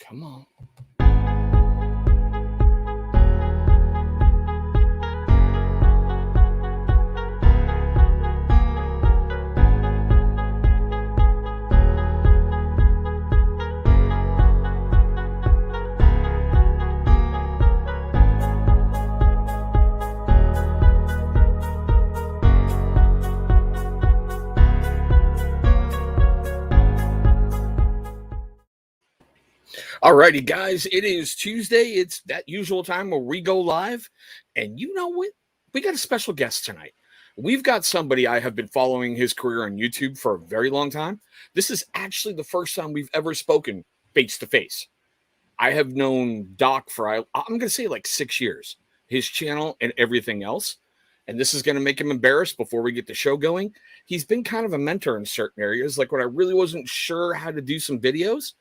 Come on. Alrighty, guys, it is Tuesday. It's that usual time where we go live. And you know what? We got a special guest tonight. We've got somebody I have been following his career on YouTube for a very long time. This is actually the first time we've ever spoken face to face. I have known Doc for, I'm going to say like 6 years, his channel and everything else. And this is going to make him embarrassed before we get the show going. He's been kind of a mentor in certain areas. Like when I really wasn't sure how to do some videos,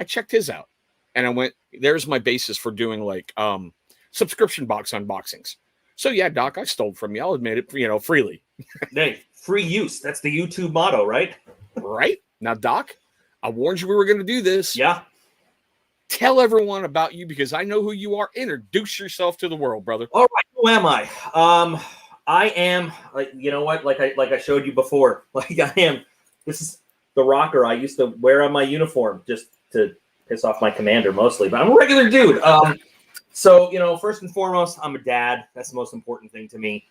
I checked his out. And I went, there's my basis for doing like subscription box unboxings. So yeah, Doc, I stole from you. I'll admit it, freely. Hey, free use. That's the YouTube motto, right? Right. Now, Doc, I warned you we were going to do this. Yeah. Tell everyone about you because I know who you are. Introduce yourself to the world, brother. All right. Who am I? I am, you know what? Like I showed you before. Like I am. This is the rocker I used to wear on my uniform just to piss off my commander mostly, but I'm a regular dude. So, first and foremost, I'm a dad. That's the most important thing to me.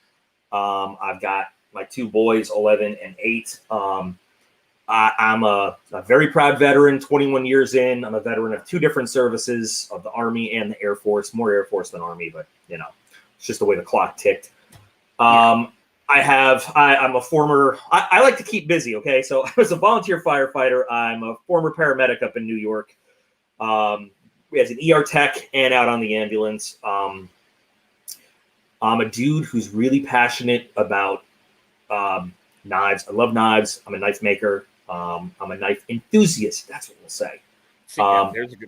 I've got my two boys, 11 and 8. I'm a very proud veteran, 21 years in. I'm a veteran of 2 different services, of the Army and the Air Force, more Air Force than Army, but, it's just the way the clock ticked. I'm a former, I like to keep busy, okay? So I was a volunteer firefighter. I'm a former paramedic up in New York. As an ER tech and out on the ambulance. I'm a dude who's really passionate about knives. I love knives. I'm a knife maker. I'm a knife enthusiast. That's what we'll say.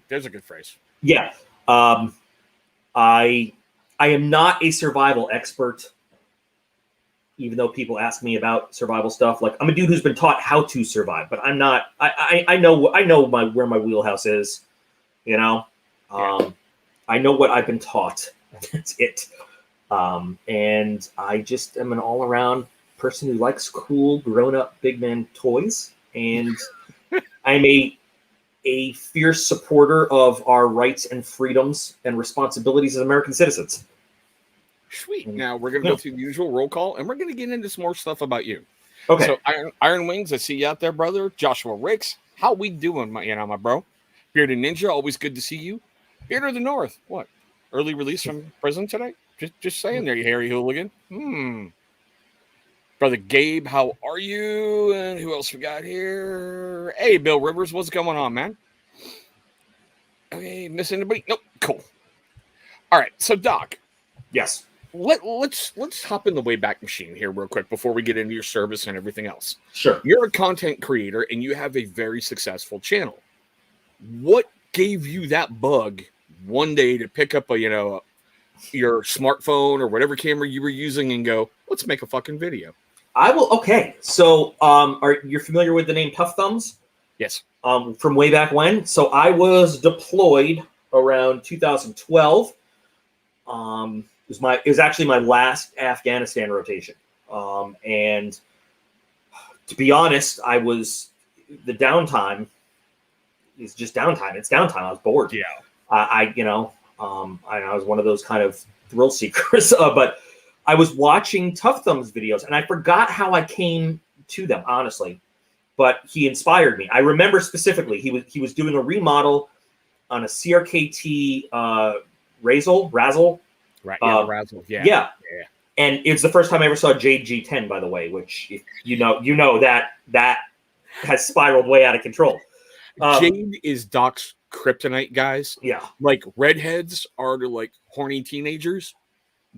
There's a good phrase. Yeah. I am not a survival expert, even though people ask me about survival stuff. Like I'm a dude who's been taught how to survive, but I'm not. I know where my wheelhouse is. I know what I've been taught. That's it. And I just am an all-around person who likes cool, grown-up big man toys. And I'm a fierce supporter of our rights and freedoms and responsibilities as American citizens. Sweet. Now we're going to go through the usual roll call, and we're going to get into some more stuff about you. Okay. So Iron Wings, I see you out there, brother. Joshua Ricks, how we doing, my bro? Bearded Ninja, always good to see you. Beard of the North, what? Early release from prison today? Just saying there, you hairy hooligan. Brother Gabe, how are you? And who else we got here? Hey, Bill Rivers, what's going on, man? Okay, miss anybody? Nope. Cool. All right, so Doc. Yes. Let's hop in the Wayback Machine here real quick before we get into your service and everything else. Sure. You're a content creator and you have a very successful channel. What gave you that bug one day to pick up your smartphone or whatever camera you were using and go, let's make a fucking video? I will. Okay. So, are you familiar with the name Tough Thumbs? Yes. From way back when. So I was deployed around 2012. It was actually my last Afghanistan rotation. And to be honest, the downtime is just downtime. It's downtime. I was bored. Yeah. I was one of those kind of thrill seekers, but I was watching Tough Thumbs videos and I forgot how I came to them, honestly, but he inspired me. I remember specifically, he was doing a remodel on a CRKT, Razzle. Right. Yeah. Razzle. Yeah. Yeah. And it's the first time I ever saw Jade G10, by the way, which if you know that has spiraled way out of control. Jade is Doc's kryptonite, guys. Yeah. Like redheads are like horny teenagers.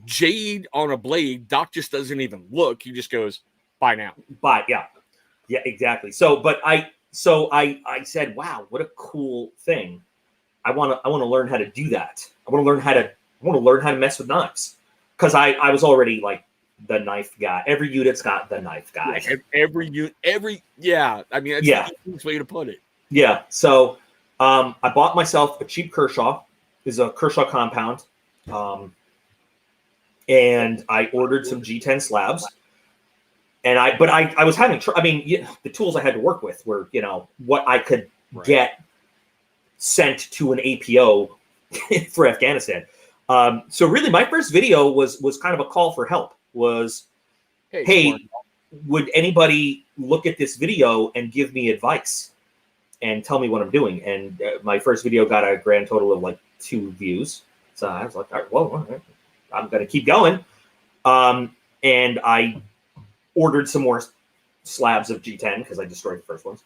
Jade on a blade, Doc just doesn't even look. He just goes, bye now. Bye. Yeah. Yeah, exactly. So I said, wow, what a cool thing. I want to learn how to do that. I want to learn how to mess with knives. Because I was already like the knife guy. Every unit's got the knife guy. Yeah, I mean, that's the easiest way to put it. Yeah. So I bought myself a cheap Kershaw. This is a Kershaw compound. And I ordered some G10 slabs. And I was having, the tools I had to work with were, what I could get sent to an APO for Afghanistan. So really my first video was kind of a call for help. Was, hey, would anybody look at this video and give me advice and tell me what I'm doing? And my first video got a grand total of like 2 views. So I was like, all right, well, all right, I'm going to keep going. And I ordered some more slabs of G10 because I destroyed the first ones.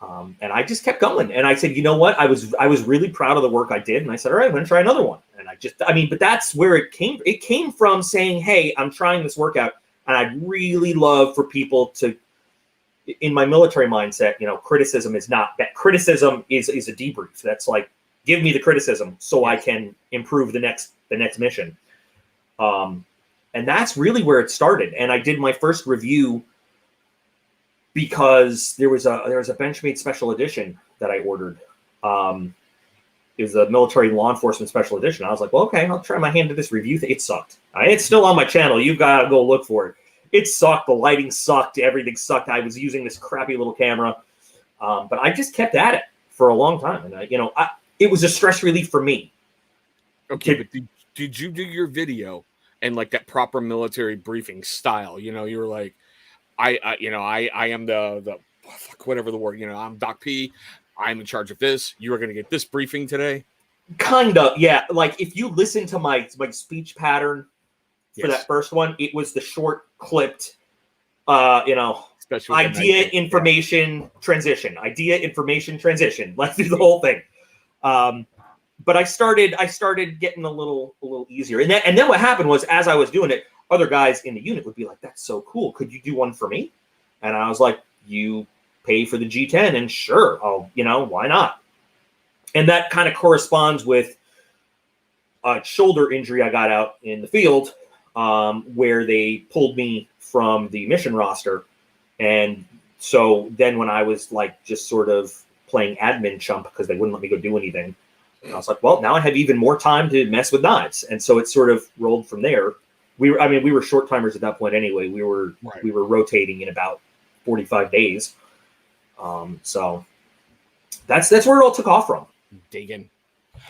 And I just kept going. And I said, you know what? I was really proud of the work I did. And I said, all right, I'm going to try another one. And but that's where it came. It came from saying, hey, I'm trying this workout. And I'd really love for people to, in my military mindset, criticism is not that. Criticism is a debrief. That's like, give me the criticism so I can improve the next mission. And that's really where it started. And I did my first review because there was a Benchmade special edition that I ordered. It was a military law enforcement special edition. I was like, well, okay, I'll try my hand at this review. It sucked. It's still on my channel. You've got to go look for it. It sucked. The lighting sucked. Everything sucked. I was using this crappy little camera. But I just kept at it for a long time. And it was a stress relief for me. Okay, but did you do your video and like that proper military briefing style? You were like, I am the whatever the word, I'm Doc P. I'm in charge of this. You are going to get this briefing today. Kind of, yeah. Like if you listen to my speech pattern for that first one, it was the short, clipped, idea, information, transition, like through the whole thing. But I started getting a little easier. And then what happened was, as I was doing it, other guys in the unit would be like, that's so cool. Could you do one for me? And I was like, you pay for the G10 and sure, I'll, why not? And that kind of corresponds with a shoulder injury I got out in the field, where they pulled me from the mission roster. And so then when I was like just sort of playing admin chump because they wouldn't let me go do anything, I was like, well, now I have even more time to mess with knives. And so it sort of rolled from there. We were short timers at that point anyway. We were rotating in about 45 days. So that's where it all took off from. Digging.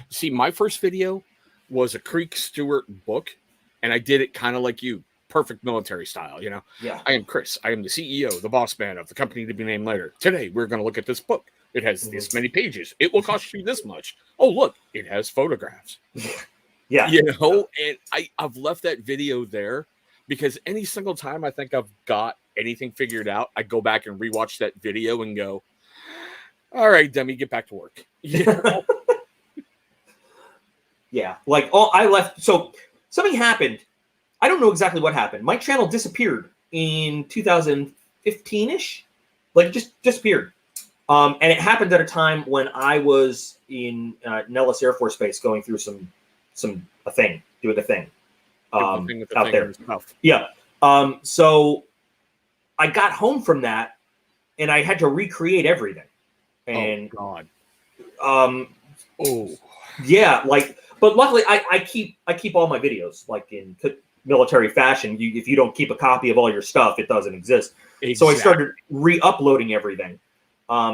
See, my first video was a Creek Stewart book, and I did it kind of like you, perfect military style. Yeah. I am Chris. I am the CEO, the boss man of the company to be named later. Today, we're going to look at this book. It has this many pages. It will cost you this much. Oh, look, it has photographs. Yeah. And I've left that video there because any single time I think I've got anything figured out, I go back and rewatch that video and go, all right, Demi, get back to work. Yeah. Like, I left. So something happened. I don't know exactly what happened. My channel disappeared in 2015-ish. Like, just disappeared. And it happened at a time when I was in Nellis Air Force Base going through doing a thing out there. Yeah. So I got home from that and I had to recreate everything. And oh God. Yeah, like, but luckily I keep all my videos like in military fashion. If you don't keep a copy of all your stuff, it doesn't exist. Exactly. So I started re-uploading everything.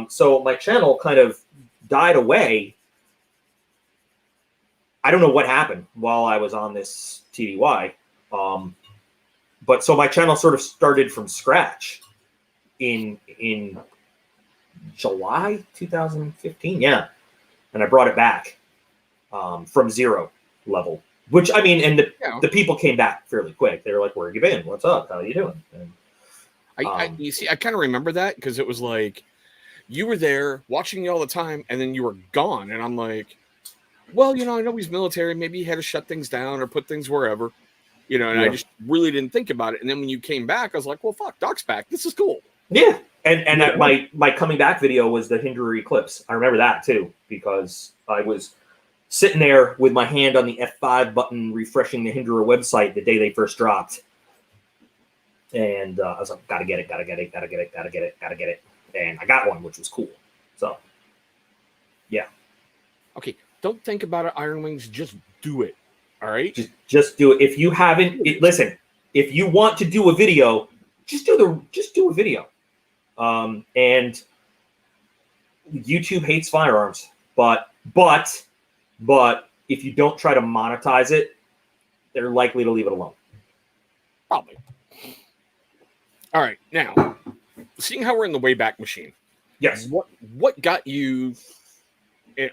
So my channel kind of died away. I don't know what happened while I was on this TDY. But so my channel sort of started from scratch in July 2015. Yeah. And I brought it back from 0 level, which and the people came back fairly quick. They were like, where have you been? What's up? How are you doing? And, you see, I kind of remember that because it was like, you were there watching me all the time, and then you were gone. And I'm like, well, I know he's military. Maybe he had to shut things down or put things wherever, and I just really didn't think about it. And then when you came back, I was like, well, fuck, Doc's back. This is cool. Yeah. And my coming back video was the Hinderer Eclipse. I remember that too, because I was sitting there with my hand on the F5 button, refreshing the Hinderer website the day they first dropped. And I was like, gotta get it. And I got one, which was cool. So, yeah. Okay, don't think about it, Iron Wings. Just do it. All right. Just do it. If you haven't, listen. If you want to do a video, just do a video. And YouTube hates firearms, but if you don't try to monetize it, they're likely to leave it alone. Probably. All right, now, seeing how we're in the Wayback Machine. Yes. What got you?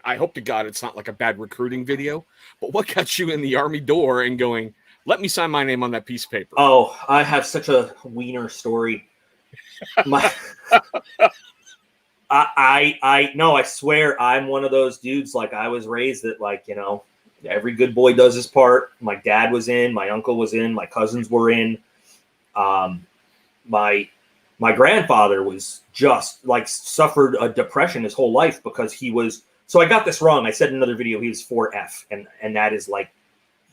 I hope to God it's not like a bad recruiting video, but what got you in the Army door and going, let me sign my name on that piece of paper? Oh, I have such a wiener story. I swear I'm one of those dudes. Like, I was raised that, like, you know, every good boy does his part. My dad was in, my uncle was in, my cousins were in. My grandfather was just like suffered a depression his whole life because he was. So I got this wrong. I said in another video he was 4F, and that is like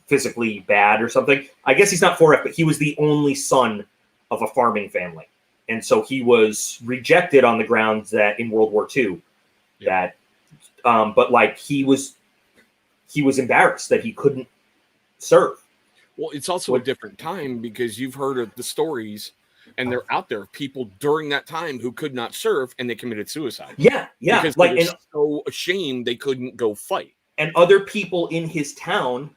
physically bad or something. I guess he's not 4F, but he was the only son of a farming family. And so he was rejected on the grounds that in World War II, but like he was embarrassed that he couldn't serve. Well, it's also a different time because you've heard of the stories, and they're out there, people during that time who could not serve and they committed suicide. Yeah. Because like, they were so ashamed they couldn't go fight. And other people in his town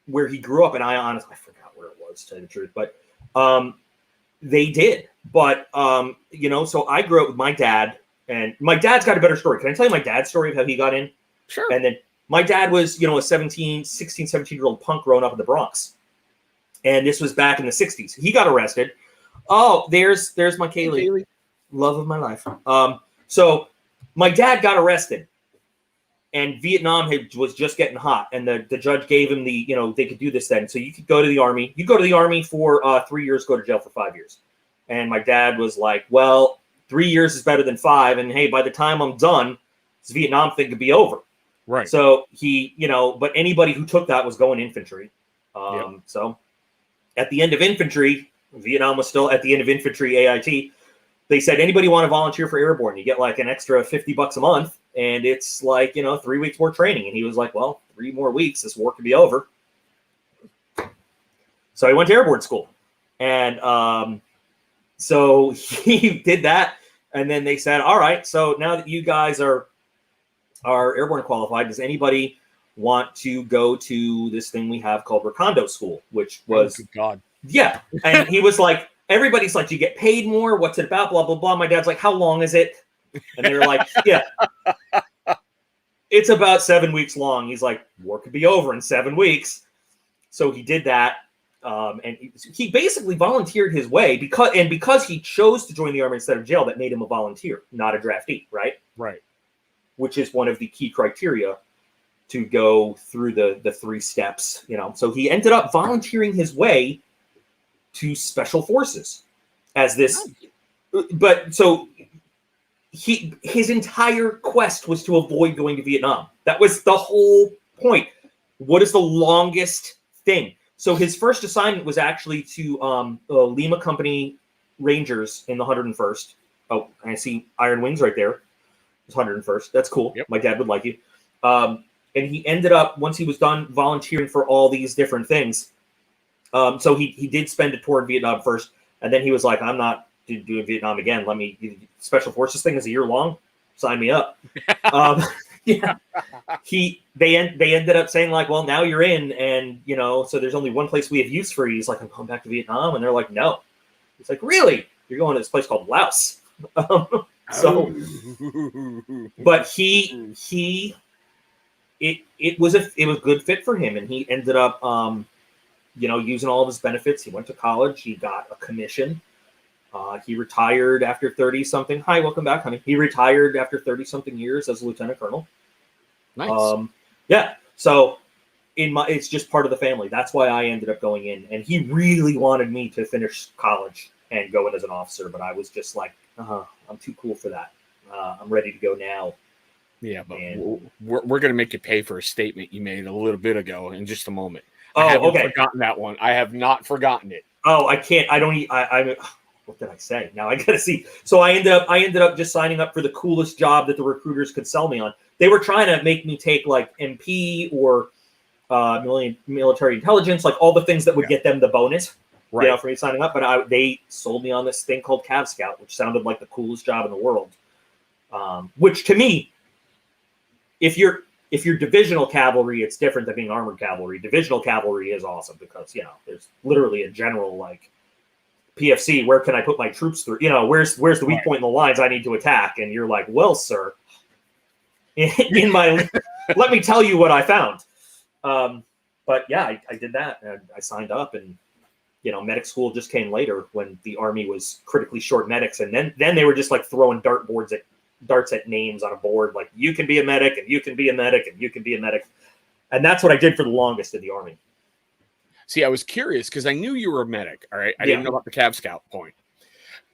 where he grew up, and I honestly forgot where it was, to tell you the truth, but they did. But, you know, so I grew up with my dad, and my dad's got a better story. Can I tell you my dad's story of how he got in? Sure. And then my dad was, you know, a 17-year-old punk growing up in the Bronx. And this was back in the 60s. He got arrested. Oh, there's my Kaylee. Kaylee. Love of my life. So my dad got arrested. And Vietnam was just getting hot. And the judge gave him the, you know, they could do this then. So you could go to the Army. You go to the Army for 3 years, go to jail for 5 years. And my dad was like, well, 3 years is better than 5. And hey, by the time I'm done, this Vietnam thing could be over. Right. So he, you know, but anybody who took that was going infantry. So at the end of infantry, Vietnam was still at the end of infantry AIT. They said, anybody want to volunteer for airborne? You get like an extra $50 a month. And it's like, you know, 3 weeks more training. And he was like, well, 3 more weeks, this war could be over. So he went to airborne school. And so he did that. And then they said, all right, so now that you guys are airborne qualified, does anybody want to go to this thing we have called Recondo School, which was... Oh, good God. Yeah. And he was like, everybody's like, do you get paid more? What's it about? Blah, blah, blah. My dad's like, how long is it? And they were like, yeah, it's about 7 weeks long. He's like, war could be over in 7 weeks. So he did that. And he basically volunteered his way because he chose to join the Army instead of jail, that made him a volunteer, not a draftee, right? Right. Which is one of the key criteria to go through the 3 steps, you know. So he ended up volunteering his way to Special Forces as this, but so his entire quest was to avoid going to Vietnam. That was the whole point. What is the longest thing? So his first assignment was actually to Lima Company Rangers in the 101st. Oh, I see Iron Wings right there. It's 101st. That's cool. Yep. My dad would like you. And he ended up, once he was done volunteering for all these different things, so he did spend a tour in Vietnam first, and then he was like, I'm not doing Vietnam again. Let me, Special Forces thing is a year long. Sign me up. Yeah. They ended up saying like, well, now you're in, and you know, so there's only one place we have use for you. He's like, I'm going back to Vietnam, and they're like, no. He's like, really? You're going to this place called Laos. But it was a good fit for him, and he ended up you know, using all of his benefits. He went to college. He got a commission. He retired after 30-something. Hi, welcome back, honey. He retired after 30-something years as a lieutenant colonel. Nice. Yeah. So it's just part of the family. That's why I ended up going in. And he really wanted me to finish college and go in as an officer, but I was just like, I'm too cool for that. I'm ready to go now. Yeah, but we're going to make you pay for a statement you made a little bit ago in just a moment. Oh, I haven't okay. forgotten that one. I have not forgotten it. Oh, I can't. I don't. what did I say? Now I gotta see. So I ended up just signing up for the coolest job that the recruiters could sell me on. They were trying to make me take like MP or military intelligence, like all the things that would get them the bonus, Right. for me signing up. But they sold me on this thing called Cav Scout, which sounded like the coolest job in the world. Which to me, if you're divisional cavalry, it's different than being armored cavalry. Divisional cavalry is awesome because there's literally a general like PFC. Where can I put my troops through? Where's the weak point in the lines I need to attack? And you're like, well, sir, in my let me tell you what I found. But yeah, I did that. And I signed up, and medic school just came later when the Army was critically short medics, and then they were just like throwing darts at names on a board, like you can be a medic, and you can be a medic, and you can be a medic, and that's what I did for the longest in the Army. See, I was curious because I knew you were a medic. All right, I didn't know about the Cav Scout point.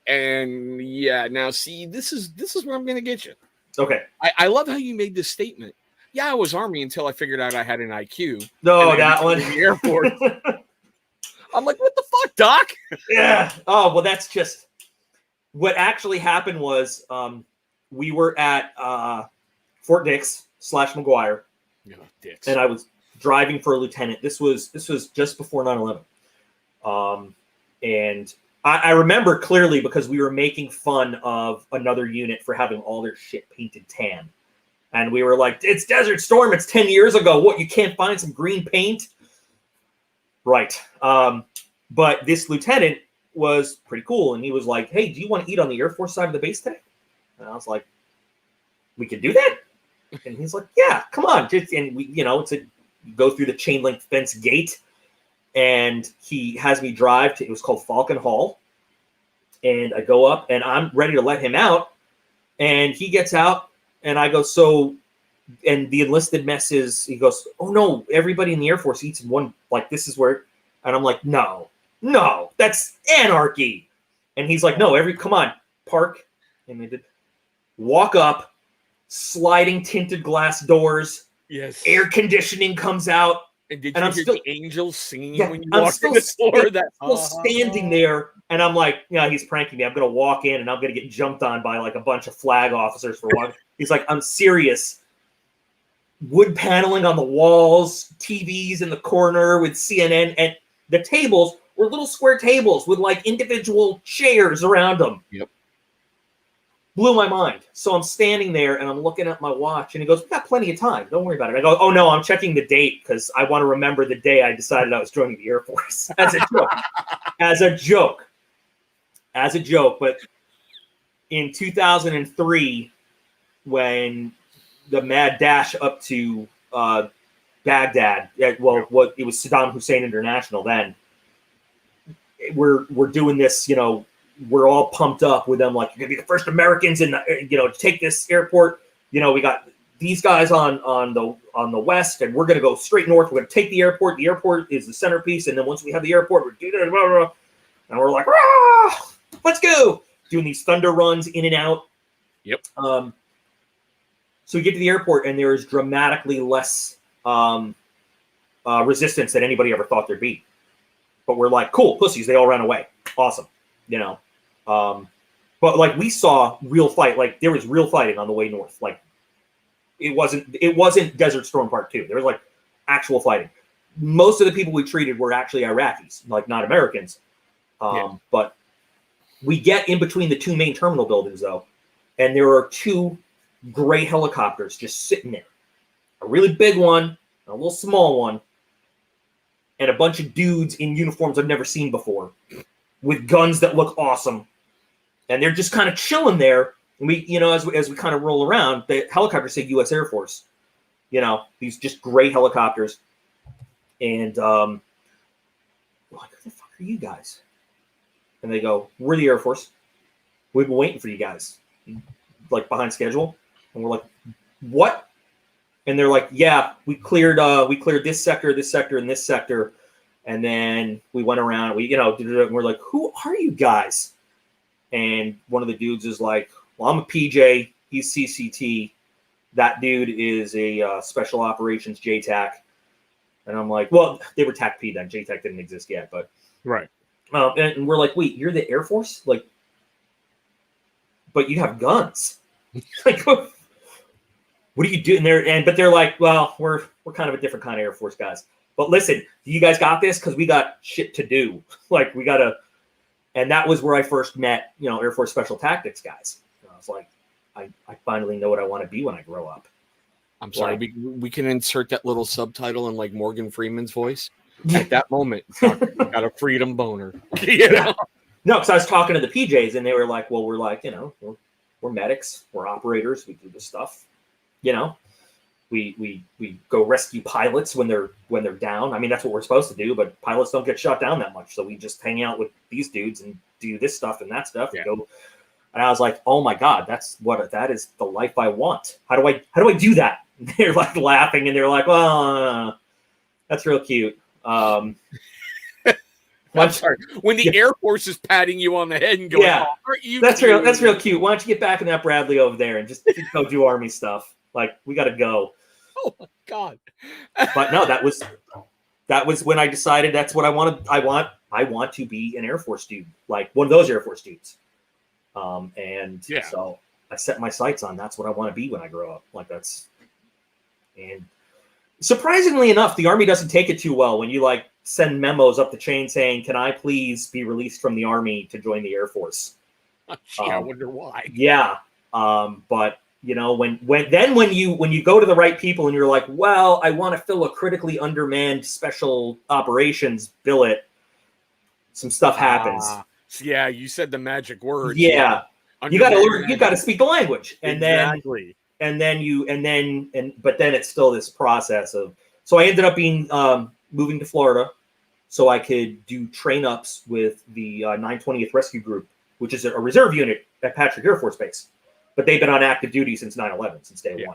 And yeah, now see, this is where I'm going to get you. Okay. I love how you made this statement. Yeah, I was Army until I figured out I had an IQ. No, that one. In the Air Force. I'm like, what the fuck, Doc? Yeah. Oh, well, that's just what actually happened was we were at Fort Dix / McGuire. Oh, Dix. And I was driving for a lieutenant. This was just before 9/11. And I remember clearly because we were making fun of another unit for having all their shit painted tan. And we were like, it's Desert Storm. It's 10 years ago. What, you can't find some green paint? Right. But this lieutenant was pretty cool. And he was like, hey, do you want to eat on the Air Force side of the base today? And I was like, we could do that? And he's like, yeah, come on. And we, go through the chain link fence gate. And he has me drive to, it was called Falcon Hall. And I go up and I'm ready to let him out. And he gets out and I go, so, and the enlisted mess is, he goes, oh no, everybody in the Air Force eats in one, like this is where, and I'm like, no, that's anarchy. And he's like, no, come on, park. And they did walk up, sliding tinted glass doors. Yes. Air conditioning comes out. And did you hear the angels singing when you I'm walked in the door? Still standing there, and I'm like, he's pranking me. I'm going to walk in, and I'm going to get jumped on by like a bunch of flag officers for walking. He's like, I'm serious. Wood paneling on the walls, TVs in the corner with CNN, and the tables were little square tables with like individual chairs around them. Yep. Blew my mind. So I'm standing there and I'm looking at my watch and he goes, we got plenty of time. Don't worry about it. I go, oh no, I'm checking the date because I want to remember the day I decided I was joining the Air Force. As a joke. As a joke. But in 2003, when the mad dash up to Baghdad, it was Saddam Hussein International then, we're doing this, we're all pumped up with them, like, you're gonna be the first Americans in to take this airport. We got these guys on the west, and we're gonna go straight north. We're gonna take the airport. The airport is the centerpiece, and then once we have the airport, we're doing it, blah, blah, blah. And we're like, let's go, doing these thunder runs in and out. Yep. So we get to the airport, and there is dramatically less resistance than anybody ever thought there'd be. But we're like, cool, pussies. They all ran away. Awesome. But like we saw real fight, like there was real fighting on the way north. Like it wasn't Desert Storm Part 2. There was like actual fighting. Most of the people we treated were actually Iraqis, like not Americans. But we get in between the two main terminal buildings though, and there are two gray helicopters just sitting there. A really big one and a little small one. And a bunch of dudes in uniforms I've never seen before, with guns that look awesome, and they're just kind of chilling there. And we, as we kind of roll around, the helicopters say U.S. Air Force, these just gray helicopters, and we're like, who the fuck are you guys? And they go, we're the Air Force. We've been waiting for you guys, like behind schedule. And we're like, what? And they're like, yeah, we cleared this sector, and this sector. And then we went around, and we're like, who are you guys? And one of the dudes is like, well, I'm a PJ. He's CCT. That dude is a special operations JTAC. And I'm like, well, they were TAC-P then. JTAC didn't exist yet. But right. And we're like, wait, you're the Air Force? Like, but you have guns. Like, what do you do? But they're like, well, we're kind of a different kind of Air Force guys. But listen, you guys got this because we got shit to do. Like, we got to. And that was where I first met, Air Force Special Tactics guys. And I was like, I finally know what I want to be when I grow up. I'm sorry, we can insert that little subtitle in like Morgan Freeman's voice. At that moment, got a freedom boner. No, because I was talking to the PJs and they were like, well, we're like, we're medics, we're operators, we do this stuff. We go rescue pilots when they're down. I mean, that's what we're supposed to do, but pilots don't get shot down that much. So we just hang out with these dudes and do this stuff and that stuff. Yeah. And I was like, oh my God, that is the life I want. How do I do that? And they're like laughing and they're like, well, that's real cute. I'm sorry. When the Air Force is patting you on the head and going, yeah, aren't you that's real cute. Why don't you get back in that Bradley over there and just go do Army stuff? Like, we got to go. Oh my God. But no, that was when I decided that's what I wanted. I want to be an Air Force dude, like one of those Air Force dudes. So I set my sights on that's what I want to be when I grow up. Like, and surprisingly enough, the Army doesn't take it too well when you like send memos up the chain saying, can I please be released from the Army to join the Air Force? I wonder why. Yeah. But when you go to the right people and you're like, well, I want to fill a critically undermanned special operations billet, some stuff happens. Yeah, you said the magic word. Yeah. You got to learn, you got to speak the language. And exactly. But then it's still this process of, so I ended up moving to Florida so I could do train ups with the 920th Rescue Group, which is a reserve unit at Patrick Air Force Base. But they've been on active duty since 9/11, since day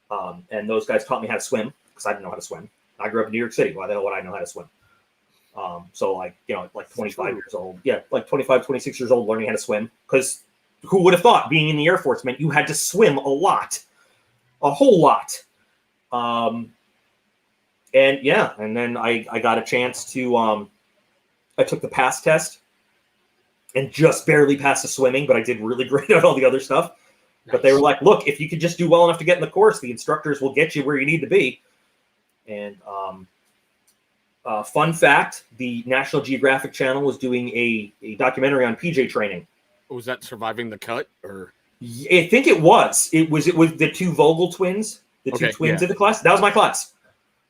one. And those guys taught me how to swim because I didn't know how to swim. I grew up in New York City. Why the hell would I know how to swim? So like 25 years old. Yeah, like 25, 26 years old learning how to swim. Because who would have thought being in the Air Force meant you had to swim a whole lot. And then I got a chance to, I took the PASS test and just barely passed the swimming, but I did really great at all the other stuff. Nice. But they were like, look, if you could just do well enough to get in the course, the instructors will get you where you need to be. And fun fact, the National Geographic Channel was doing a documentary on PJ training. Was that Surviving the Cut? Or I think it was. It was the two Vogel twins, the two twins of the class. That was my class.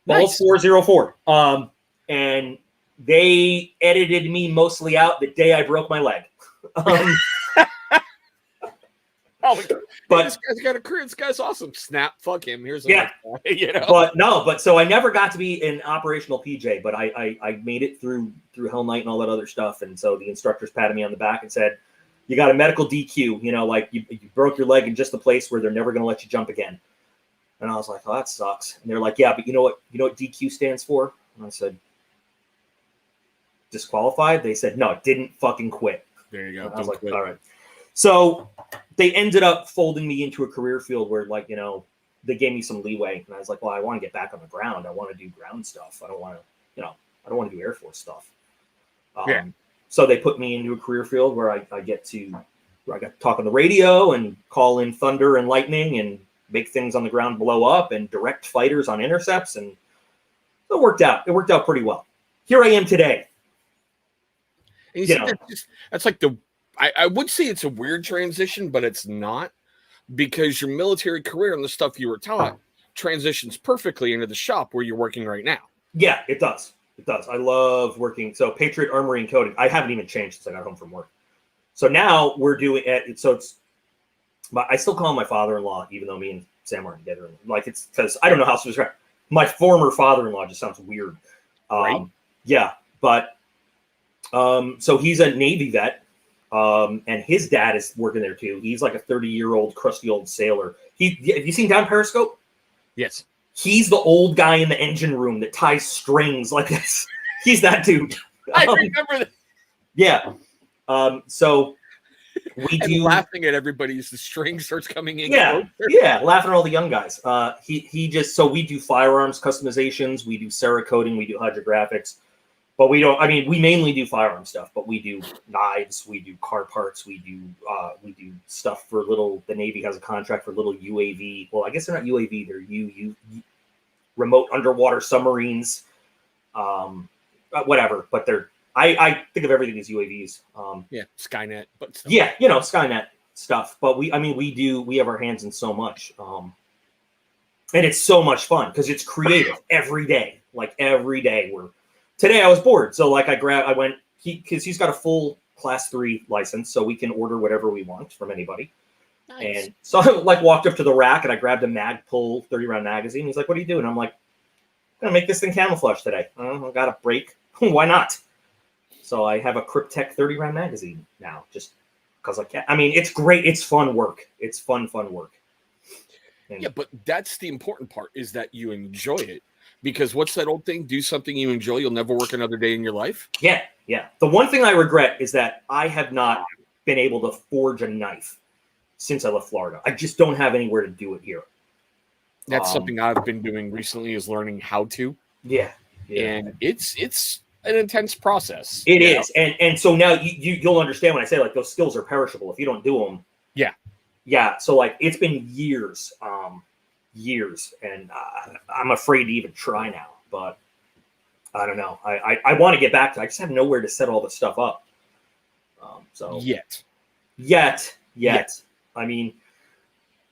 Balls 404. And they edited me mostly out the day I broke my leg. But this guy's got a career. This guy's awesome. Snap, fuck him. Here's But so I never got to be an operational PJ, but I made it through Hell Night and all that other stuff. And so the instructors patted me on the back and said, you got a medical DQ, like you broke your leg in just the place where they're never going to let you jump again. And I was like, oh, that sucks. And they're like, yeah, but you know what DQ stands for? And I said, disqualified? They said, no, didn't fucking quit. There you go. And I was like, all right. So they ended up folding me into a career field where, like, they gave me some leeway. And I was like, well, I want to get back on the ground. I want to do ground stuff. I don't want to do Air Force stuff. So they put me into a career field where I got to talk on the radio and call in thunder and lightning and make things on the ground blow up and direct fighters on intercepts. And it worked out. It worked out pretty well. Here I am today. And that's like I would say it's a weird transition, but it's not, because your military career and the stuff you were taught transitions perfectly into the shop where you're working right now. Yeah, it does. It does. I love working. So Patriot Armory and Coating, I haven't even changed since I got home from work. So now we're doing it. So I still call him my father-in-law, even though me and Sam are together. Like, it's because I don't know how to describe. My former father-in-law just sounds weird. Right? Yeah, but so he's a Navy vet, and his dad is working there too. He's like a 30-year-old crusty old sailor. Have you seen Down Periscope? Yes. He's the old guy in the engine room that ties strings like this. He's that dude. I remember that. Yeah. So we do laughing at everybody as the string starts coming in. Yeah. Yeah. Laughing at all the young guys. So we do firearms customizations. We do Cerakoting. We do hydrographics. But we don't. I mean, we mainly do firearm stuff, but we do knives, we do car parts, we do stuff for little. The Navy has a contract for little UAV. Well, I guess they're not UAV; they're remote underwater submarines. Whatever, but they're. I think of everything as UAVs. Yeah, Skynet, but still. Yeah, Skynet stuff. But we have our hands in so much, and it's so much fun because it's creative every day. Like every day, today I was bored, so like I went because he's got a full Class 3 license, so we can order whatever we want from anybody. Nice. And so I like walked up to the rack and I grabbed a Magpul 30-round magazine. He's like, "What are you doing?" I'm like, "I'm gonna make this thing camouflage today. I got a break. Why not?" So I have a Cryptek 30-round magazine now, just because I can. I mean, it's great. It's fun work. It's fun work. And, yeah, but that's the important part is that you enjoy it. Because what's that old thing? Do something you enjoy. You'll never work another day in your life. Yeah. The one thing I regret is that I have not been able to forge a knife since I left Florida. I just don't have anywhere to do it here. That's something I've been doing recently is learning how to. Yeah. And it's an intense process. It is. And so now you'll understand when I say like those skills are perishable if you don't do them. Yeah. Yeah. So like it's been years. And I'm afraid to even try now, but I don't know. I want to get back to. I just have nowhere to set all the stuff up. So yet. I mean,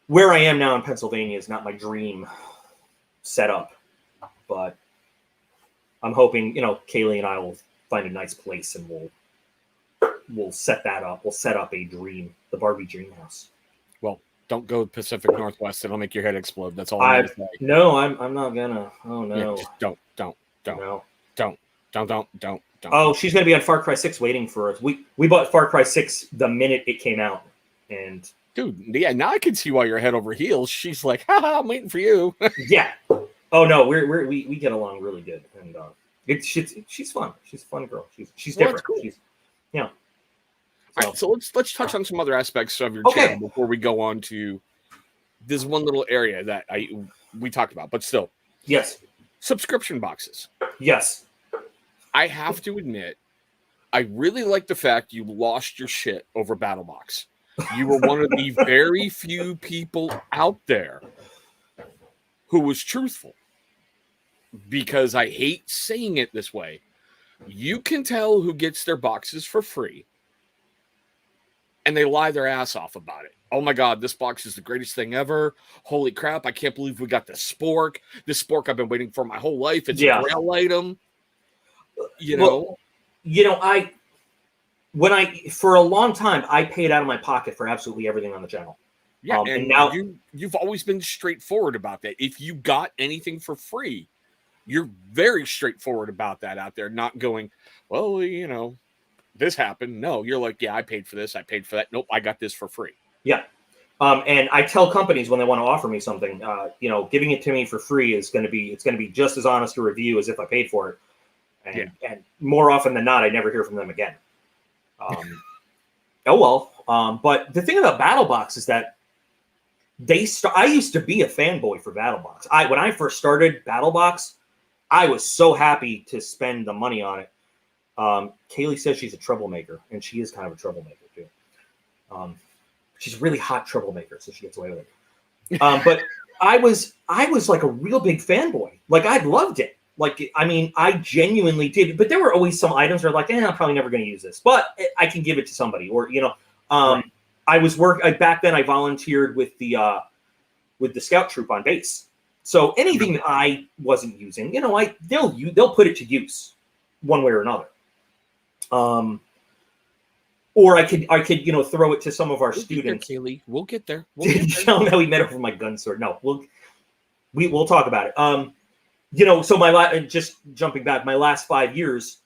where I am now in Pennsylvania is not my dream setup, but I'm hoping Kaylee and I will find a nice place and we'll set that up. We'll set up the Barbie dream house. Well. Don't go Pacific Northwest. It'll make your head explode. That's all I'm going to say. No, I'm not gonna. Oh no. Yeah, just don't. No. Don't. Oh, she's gonna be on Far Cry 6 waiting for us. We bought Far Cry 6 the minute it came out, and dude, yeah, now I can see why you're head over heels. She's like, haha, I'm waiting for you. Yeah. Oh no, we get along really good, and she's fun. She's a fun girl. She's different. Cool. She's All right, so let's touch on some other aspects of your channel before we go on to this one little area that we talked about, but still. Yes. Subscription boxes. Yes. I have to admit, I really like the fact you lost your shit over BattleBox. You were one of the very few people out there who was truthful. Because I hate saying it this way. You can tell who gets their boxes for free. And they lie their ass off about it. Oh my God, this box is the greatest thing ever. Holy crap, I can't believe we got the spork. This spork I've been waiting for my whole life. It's a grail item. For a long time, I paid out of my pocket for absolutely everything on the channel. Yeah, and now you've always been straightforward about that. If you got anything for free, you're very straightforward about that out there, not going, well, this happened. No, you're like, yeah, I paid for this. I paid for that. Nope, I got this for free. Yeah. And I tell companies when they want to offer me something, giving it to me for free is going to be just as honest a review as if I paid for it. And more often than not, I never hear from them again. But the thing about BattleBox is that I used to be a fanboy for BattleBox. When I first started BattleBox, I was so happy to spend the money on it. Kaylee says she's a troublemaker, and she is kind of a troublemaker too. She's a really hot troublemaker, so she gets away with it. But I was like a real big fanboy. Like I loved it. Like I genuinely did. But there were always some items where like, I'm probably never going to use this, but I can give it to somebody. Or right. Back then I volunteered with the scout troop on base. So anything that I wasn't using, they'll put it to use one way or another. Or I could throw it to some of our students. There, Kaylee. We'll get there. Tell them how we met over my gun sword. No, we'll talk about it. So just jumping back, my last 5 years,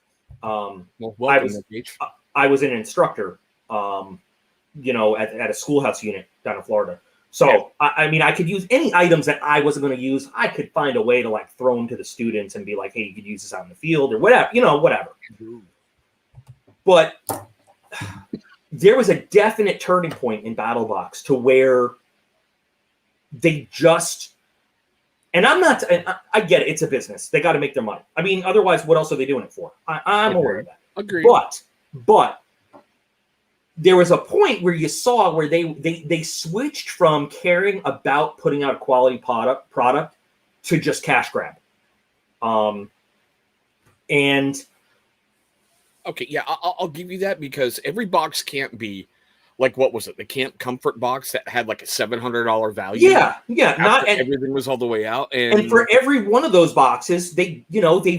I was an instructor, at a schoolhouse unit down in Florida. So yeah. I could use any items that I wasn't going to use. I could find a way to like throw them to the students and be like, hey, you could use this out in the field or whatever, whatever. But there was a definite turning point in BattleBox to where they just And I'm not. I get it. It's a business. They got to make their money. I mean, otherwise, what else are they doing it for? I'm aware of that. Agreed. But there was a point where you saw where they switched from caring about putting out a quality product to just cash grab. And okay, yeah, I'll give you that, because every box can't be like, what was it? The Camp Comfort box that had like a $700 value. Yeah. Not everything was all the way out, and for every one of those boxes, they've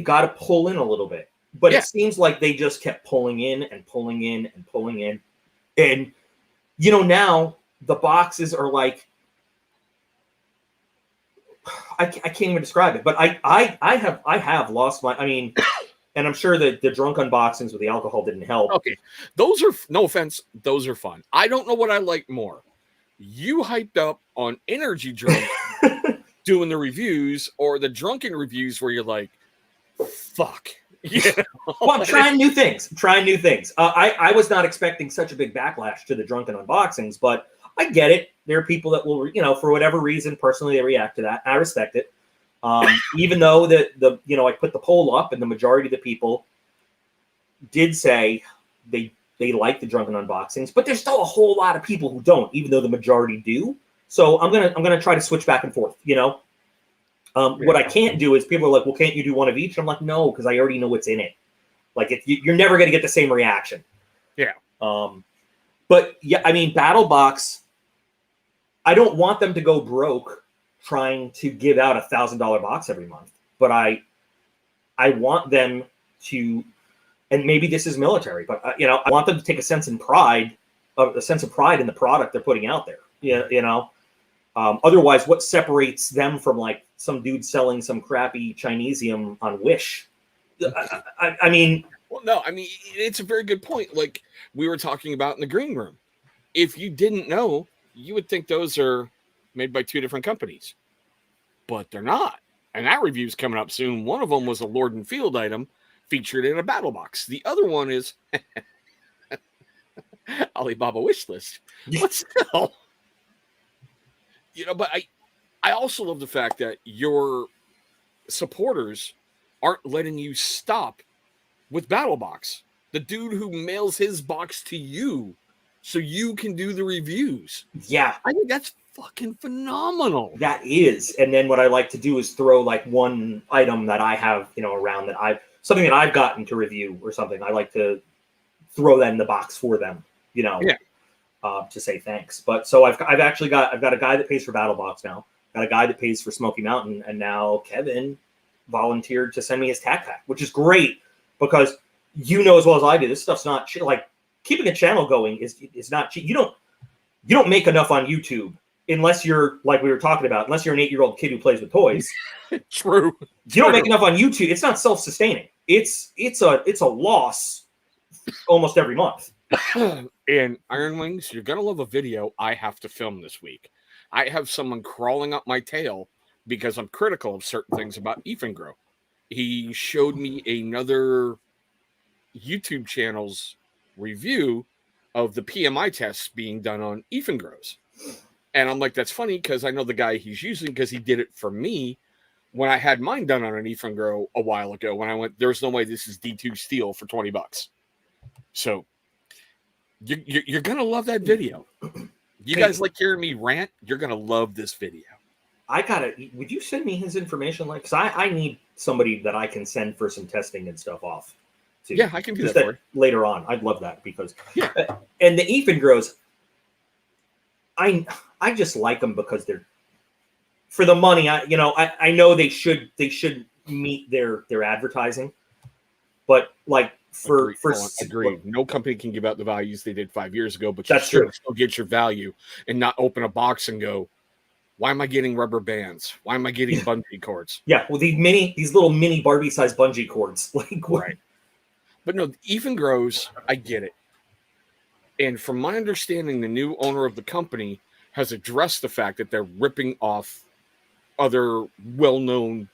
got to pull in a little bit. But it seems like they just kept pulling in and pulling in and pulling in, and now the boxes are like, I can't even describe it. But I have lost my. I mean. And I'm sure that the drunk unboxings with the alcohol didn't help. Okay. Those are, no offense, those are fun. I don't know what I like more. You hyped up on energy drink doing the reviews, or the drunken reviews where you're like, fuck. Yeah. Well, I'm trying new things. I was not expecting such a big backlash to the drunken unboxings, but I get it. There are people that will, for whatever reason, personally, they react to that. I respect it. Even though I put the poll up and the majority of the people did say they like the drunken unboxings, but there's still a whole lot of people who don't, even though the majority do. So I'm gonna try to switch back and forth. What I can't do is, people are like, well, can't you do one of each? I'm like, no, because I already know what's in it. Like, you're never gonna get the same reaction. Yeah. But yeah, I mean, BattleBox, I don't want them to go broke trying to give out $1,000 box every month, but I want them to, and maybe this is military, but I want them to take a sense of pride in the product they're putting out there. Otherwise, what separates them from like some dude selling some crappy Chinesium on Wish? I mean, well, no, I mean, it's a very good point. Like we were talking about in the green room, if you didn't know, you would think those are made by two different companies, but they're not. And that review's coming up soon. One of them was a Lord and Field item featured in a battle box. The other one is Alibaba wish list. But still, but I also love the fact that your supporters aren't letting you stop with battle box. The dude who mails his box to you so you can do the reviews. Yeah. I think that's fucking phenomenal. That is. And then what I like to do is throw like one item that I have, around that something that I've gotten to review or something. I like to throw that in the box for them, to say thanks. But so I've got a guy that pays for BattleBox now, got a guy that pays for Smoky Mountain, and now Kevin volunteered to send me his tack pack, which is great because as well as I do, this stuff's not cheap. Like keeping a channel going is not cheap. You don't make enough on YouTube unless you're, like we were talking about, unless you're an 8-year-old kid who plays with toys. True. You don't make enough on YouTube. It's not self-sustaining. It's a loss almost every month. And Iron Wings, you're gonna love a video I have to film this week. I have someone crawling up my tail because I'm critical of certain things about Ethan Grow. He showed me another YouTube channel's review of the PMI tests being done on Ethan Grows. And I'm like, that's funny because I know the guy he's using because he did it for me when I had mine done on an Ethan Grow a while ago. When I went, there's no way this is D2 steel for $20. So you're going to love that video. You guys like hearing me rant? You're going to love this video. Would you send me his information? Like, because I need somebody that I can send for some testing and stuff off. Yeah, I can do that for you. Later on. I'd love that because, and the Ethan Grows, I just like them because they're for the money. I know they should meet their advertising, but like agreed. No company can give out the values they did 5 years ago, but that's you true. Still get your value and not open a box and go, why am I getting rubber bands? Why am I getting bungee cords? Yeah, well, these little mini Barbie-sized bungee cords, like what? Right. But no, Ethan Grows, I get it. And from my understanding, the new owner of the company has addressed the fact that they're ripping off other well-known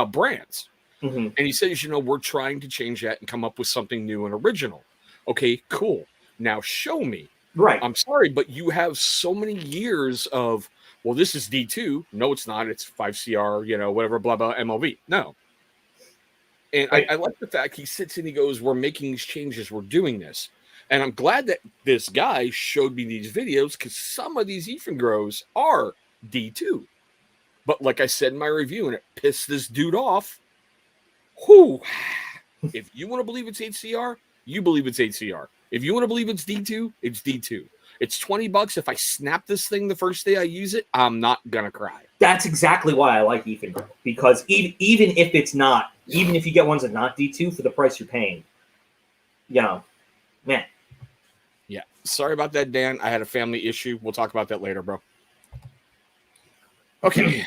brands. Mm-hmm. And he says, we're trying to change that and come up with something new and original. Okay, cool. Now show me. Right. I'm sorry, but you have so many years of well, this is D2. No, it's not. It's 5CR, whatever, blah, blah, MLB. No. And I like the fact he sits and he goes, we're making these changes. We're doing this. And I'm glad that this guy showed me these videos because some of these Ethan grows are D2. But like I said in my review, and it pissed this dude off, whew, if you want to believe it's HCR, you believe it's HCR. If you want to believe it's D2, it's D2. It's $20. If I snap this thing the first day I use it, I'm not going to cry. That's exactly why I like Ethan Grow, because even if it's not, even if you get ones that not D2 for the price you're paying, man. Yeah. Sorry about that, Dan. I had a family issue. We'll talk about that later, bro. Okay.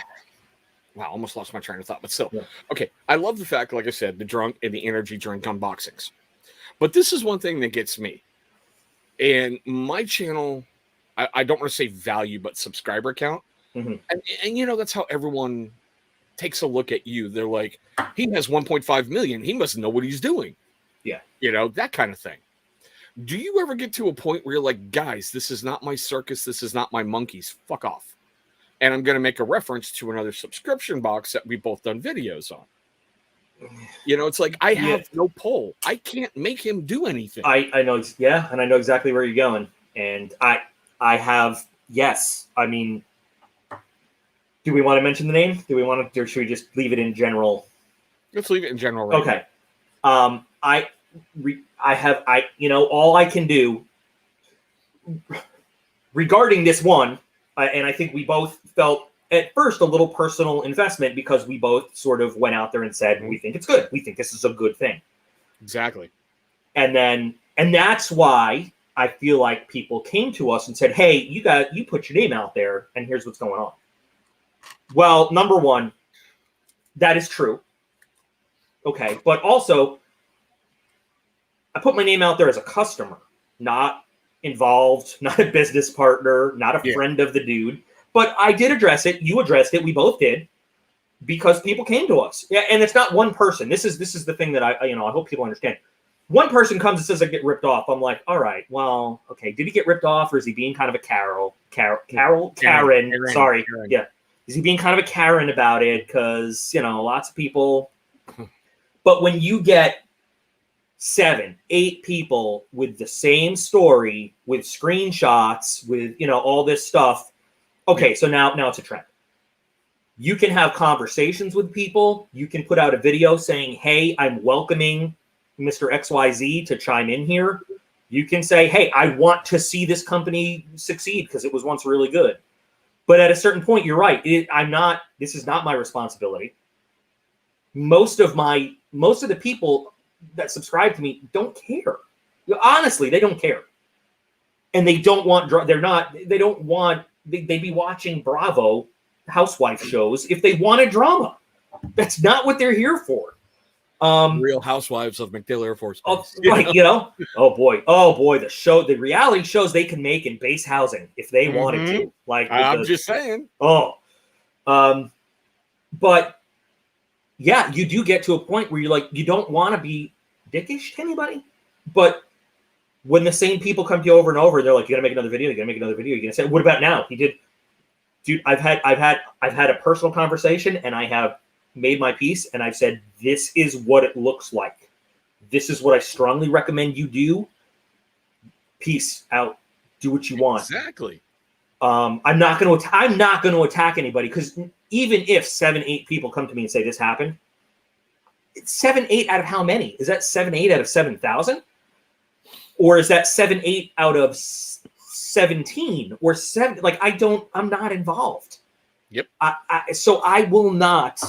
Wow, almost lost my train of thought, but still. Yeah. Okay. I love the fact, like I said, the drunk and the energy drink unboxings. But this is one thing that gets me. And my channel, I don't want to say value, but subscriber count. Mm-hmm. And that's how everyone takes a look at you. They're like, he has 1.5 million. He must know what he's doing. Yeah. That kind of thing. Do you ever get to a point where you're like, guys, this is not my circus. This is not my monkeys. Fuck off. And I'm going to make a reference to another subscription box that we've both done videos on. It's like I have no pull. I can't make him do anything. I know, and I know exactly where you're going. And I have, yes. I mean, do we want to mention the name? Do we want to, or should we just leave it in general? Let's leave it in general. Right okay. Now. All I can do regarding this one, and I think we both felt at first a little personal investment because we both sort of went out there and said, we think it's good. We think this is a good thing. Exactly. And that's why I feel like people came to us and said, hey, you put your name out there and here's what's going on. Well, number one, that is true. Okay. But also, I put my name out there as a customer, not involved, not a business partner, not a friend of the dude. But I did address it. You addressed it. We both did because people came to us. Yeah, and it's not one person. This is the thing that I hope people understand. One person comes and says I get ripped off. I'm like, all right, well, okay. Did he get ripped off, or is he being kind of a Karen? Sorry, Karen. Yeah. Is he being kind of a Karen about it? Because lots of people. But when you get 7, 8 people with the same story, with screenshots, with all this stuff. Okay, so now it's a trend. You can have conversations with people. You can put out a video saying, hey, I'm welcoming Mr. XYZ to chime in here. You can say, hey, I want to see this company succeed because it was once really good. But at a certain point, you're right. This is not my responsibility. Most of the people that subscribe to me don't care. Honestly, they don't care. And they don't want, they'd be watching Bravo housewife shows if they wanted drama. That's not what they're here for. Real Housewives of MacDill Air Force Base. Right, oh boy, the reality shows they can make in base housing if they wanted to. Like I'm just saying. But yeah, you do get to a point where you're like, you don't want to be dickish to anybody, but when the same people come to you over and over, they're like, you gotta make another video, you're gonna say, what about now? He did, dude, I've had a personal conversation and I have made my peace and I've said, this is what it looks like. This is what I strongly recommend you do. Peace out. Do what you want. Exactly. I'm not going to attack anybody, because even if 7, 8 people come to me and say this happened, it's 7, 8 out of how many? Is that 7, 8 out of 7,000? Or is that 7, 8 out of 17 or 7? Like, I'm not involved. Yep. So I will not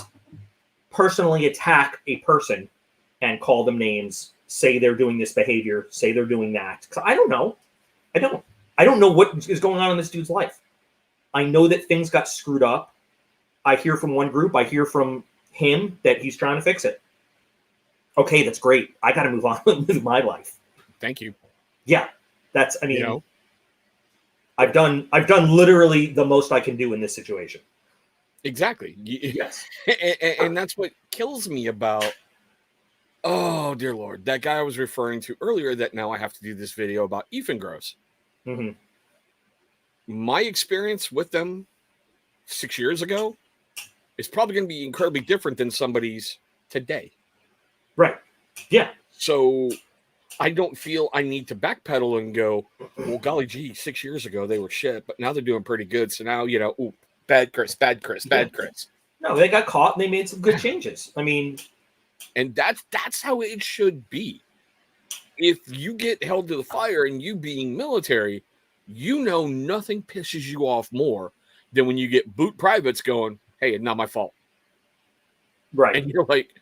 personally attack a person and call them names, say they're doing this behavior, say they're doing that. 'Cause I don't know. I don't know what is going on in this dude's life. I know that things got screwed up. I hear from one group. I hear from him that he's trying to fix it. Okay, that's great. I got to move on with my life. Thank you. Yeah, I've done literally the most I can do in this situation. Exactly. Yes. And that's what kills me about, oh, dear Lord, that guy I was referring to earlier that now I have to do this video about Ethan Gross. Mm-hmm. My experience with them 6 years ago is probably going to be incredibly different than somebody's today. Right. Yeah. So I don't feel I need to backpedal and go, well, golly gee, 6 years ago they were shit, but now they're doing pretty good. So now, ooh, bad Chris. No, they got caught and they made some good changes. I mean, and that's how it should be. If you get held to the fire and you being military, nothing pisses you off more than when you get boot privates going, hey, it's not my fault. Right. And you're like,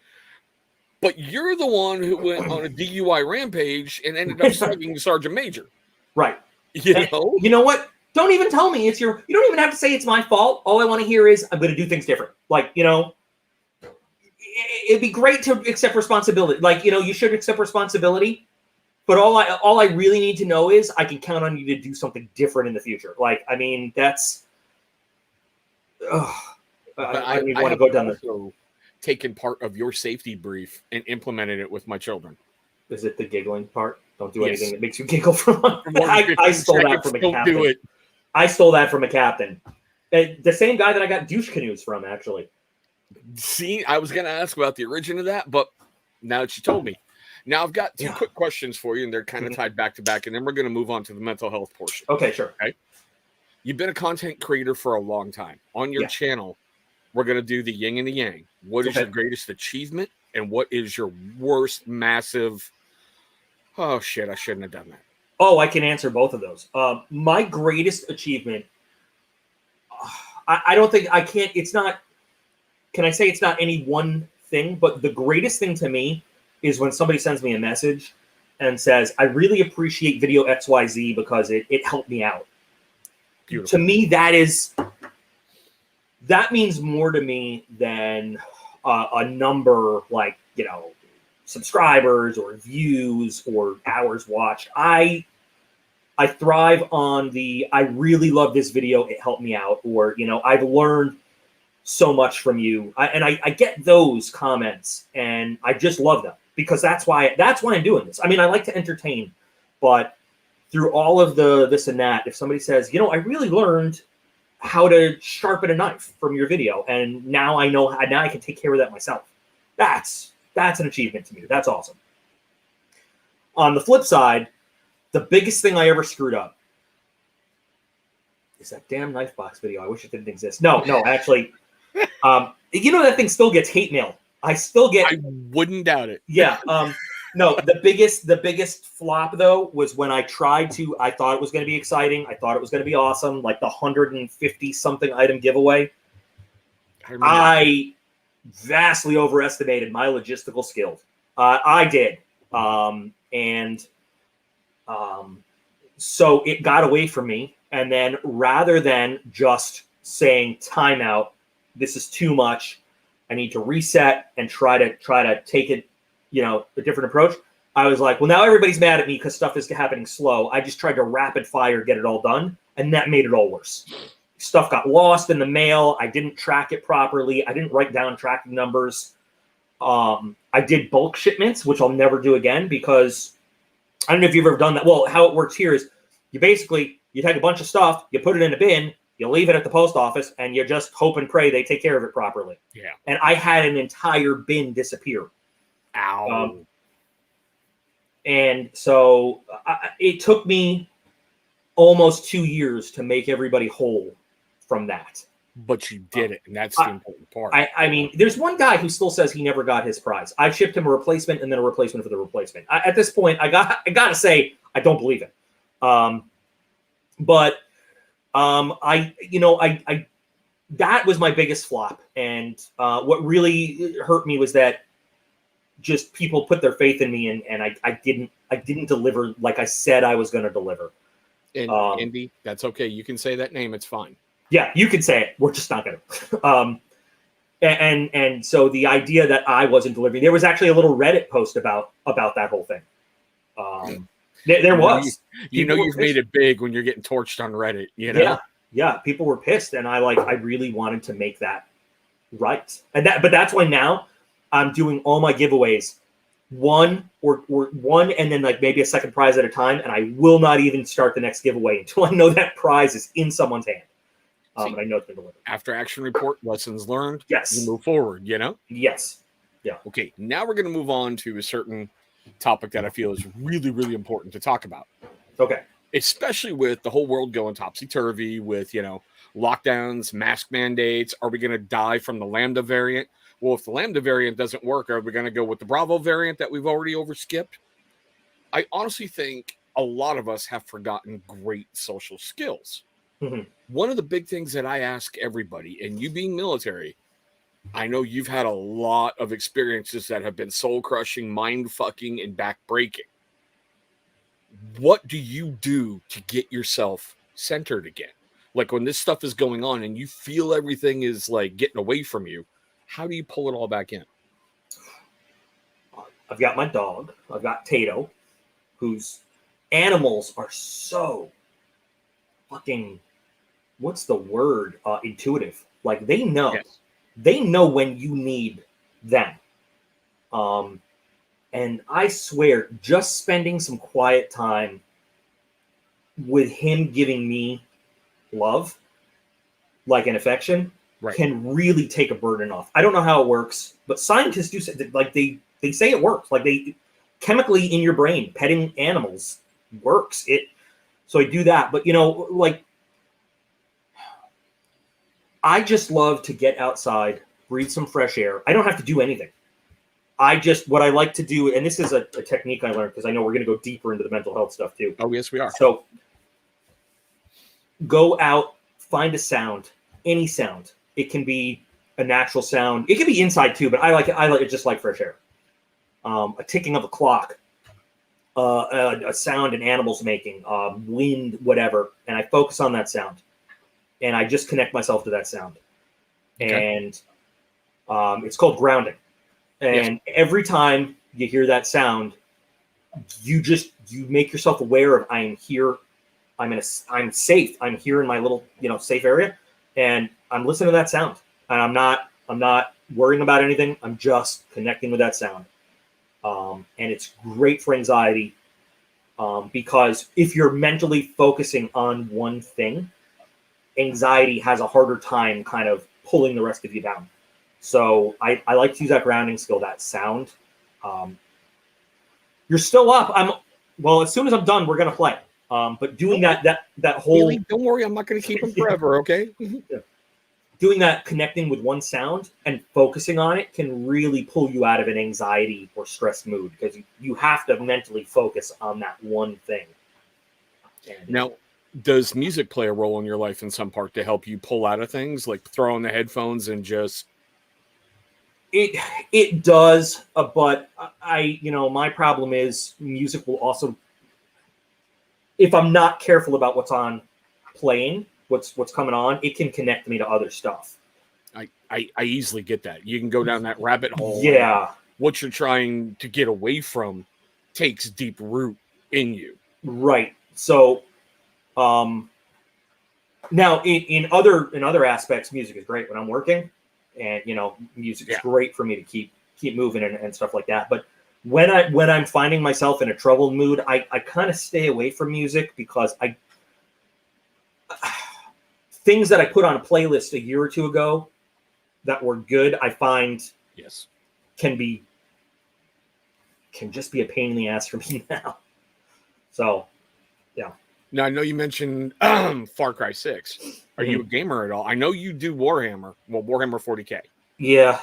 but you're the one who went on a DUI rampage and ended up slugging the sergeant major. Right. You know? You know what? Don't even tell me you don't even have to say it's my fault. All I want to hear is I'm going to do things different. Like, it'd be great to accept responsibility. Like, you should accept responsibility. But all I really need to know is I can count on you to do something different in the future. Like, I mean, that's. I don't even want to go down this. Taken part of your safety brief and implemented it with my children. Is it the giggling part? Don't do anything that makes you giggle from. I stole that from a captain. Don't do it. I stole that from a captain. The same guy that I got douche canoes from, actually. See, I was going to ask about the origin of that, but now that you told me. Now I've got two quick questions for you, and they're kind of tied back to back, and then we're going to move on to the mental health portion. Okay, sure. Okay. You've been a content creator for a long time. On your channel, we're going to do the yin and the yang. What is your greatest achievement, and what is your worst massive, oh, shit, I shouldn't have done that. Oh, I can answer both of those. My greatest achievement, I don't think I can't, it's not, can I say it's not any one thing, but the greatest thing to me is when somebody sends me a message and says, I really appreciate video XYZ because it helped me out. Beautiful. To me, that means more to me than a number like, subscribers or views or hours watched. I thrive on I really love this video. It helped me out. Or, I've learned so much from you. I get those comments and I just love them because that's why I'm doing this. I mean, I like to entertain, but through all of this and that, if somebody says, I really learned how to sharpen a knife from your video, and now I know, now I can take care of that myself. That's an achievement to me. That's awesome. On the flip side, the biggest thing I ever screwed up is that damn knife box video. I wish it didn't exist. No, actually, that thing still gets hate mail. I wouldn't doubt it. Yeah. No, the biggest flop though was when I thought it was going to be exciting. I thought it was going to be awesome. Like the 150 something item giveaway. I vastly overestimated my logistical skills. I did. So it got away from me. And then rather than just saying timeout, this is too much, I need to reset and try to take it, a different approach. I was like, well, now everybody's mad at me because stuff is happening slow. I just tried to rapid fire, get it all done. And that made it all worse. Stuff got lost in the mail. I didn't track it properly. I didn't write down tracking numbers. I did bulk shipments, which I'll never do again because I don't know if you've ever done that. Well, how it works here is you take a bunch of stuff, you put it in a bin, you leave it at the post office, and you just hope and pray they take care of it properly. Yeah. And I had an entire bin disappear. Ow. And so it took me almost 2 years to make everybody whole from that. But you did it, and that's the important part. I mean, there's one guy who still says he never got his prize. I shipped him a replacement and then a replacement for the replacement. At this point, I gotta say, I don't believe it. That was my biggest flop. And what really hurt me was that just people put their faith in me, and I didn't deliver like I said I was going to deliver. And Andy, that's okay. You can say that name. It's fine. Yeah, you can say it. We're just not going to. And so the idea that I wasn't delivering, there was actually a little Reddit post about that whole thing. There was. You've made it big when you're getting torched on Reddit. Yeah. People were pissed, and I really wanted to make that right. But that's why now I'm doing all my giveaways one, and then maybe a second prize at a time, and I will not even start the next giveaway until I know that prize is in someone's hand. And I know it's been delivered. After action report, lessons learned. Yes. You move forward, you know? Yes. Yeah. Okay, now we're going to move on to a certain topic that I feel is really, really important to talk about. Okay. Especially with the whole world going topsy-turvy with, lockdowns, mask mandates. Are we going to die from the Lambda variant? Well, if the Lambda variant doesn't work, are we going to go with the Bravo variant that we've already overskipped? I honestly think a lot of us have forgotten great social skills. Mm-hmm. One of the big things that I ask everybody, and you being military, I know you've had a lot of experiences that have been soul-crushing, mind-fucking, and back-breaking. What do you do to get yourself centered again? Like when this stuff is going on and you feel everything is like getting away from you, how do you pull it all back in? I've got my dog. I've got Tato, whose animals are so fucking, what's the word? Intuitive. Like they know. Yes. They know when you need them. And I swear, just spending some quiet time with him giving me love, like an affection, right, can really take a burden off. I don't know how it works, but scientists do say, like they say it works. Like they chemically in your brain, petting animals works. So I do that. But like I just love to get outside, breathe some fresh air. I don't have to do anything. What I like to do, and this is a technique I learned because I know we're going to go deeper into the mental health stuff too. Oh, yes, we are. So go out, find a sound, any sound. It can be a natural sound. It can be inside too, but I like it just like fresh air. A ticking of a clock, a sound an animal's making, wind, whatever. And I focus on that sound. And I just connect myself to that sound. Okay. And it's called grounding. And every time you hear that sound, you make yourself aware of I am here. I'm safe. I'm here in my little, safe area. And I'm listening to that sound. And I'm not worrying about anything. I'm just connecting with that sound. And it's great for anxiety. Because if you're mentally focusing on one thing, anxiety has a harder time kind of pulling the rest of you down. So I like to use that grounding skill, that sound. You're still up. As soon as I'm done, we're going to play. But doing that whole... Really? Don't worry, I'm not going to keep them forever, okay? Yeah. Doing that, connecting with one sound and focusing on it can really pull you out of an anxiety or stress mood because you have to mentally focus on that one thing. Now, does music play a role in your life in some part to help you pull out of things, like throw on the headphones and just... It does, but my problem is music will also, if I'm not careful about what's on playing, what's coming on, it can connect me to other stuff. I easily get that. You can go down that rabbit hole. Yeah. What you're trying to get away from takes deep root in you. Right. So, now in other aspects, music is great when I'm working. And music is great for me to keep moving and stuff like that. But when I'm finding myself in a troubled mood, I kind of stay away from music because things that I put on a playlist a year or two ago that were good, I find can just be a pain in the ass for me now. So, yeah. Now I know you mentioned Far Cry 6. Are you a gamer at all? I know you do Warhammer. Well, Warhammer 40K. Yeah.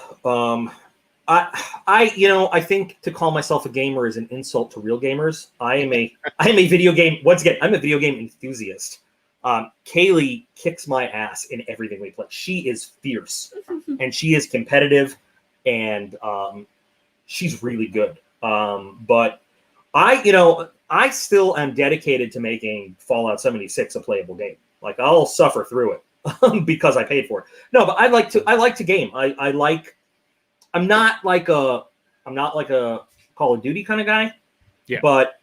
I think to call myself a gamer is an insult to real gamers. I am a video game. Once again, I'm a video game enthusiast. Kaylee kicks my ass in everything we play. She is fierce and she is competitive and she's really good. But I still am dedicated to making Fallout 76 a playable game. Like I'll suffer through it because I paid for it. No, but I like to game. I'm not like a Call of Duty kind of guy. Yeah. But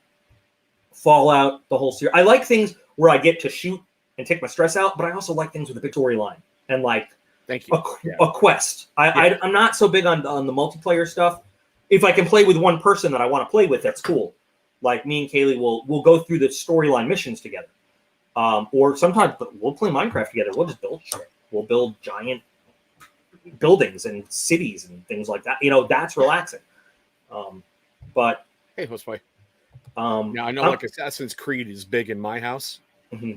Fallout, the whole series. I like things where I get to shoot and take my stress out, but I also like things with a big storyline and like a quest. I'm not so big on the multiplayer stuff. If I can play with one person that I want to play with, that's cool. Like me and Kaylee will go through the storyline missions together. Or sometimes we'll play Minecraft together. We'll just build shit. We'll build giant buildings and cities and things like that. That's relaxing. But hey, let's play. Now I know like Assassin's Creed is big in my house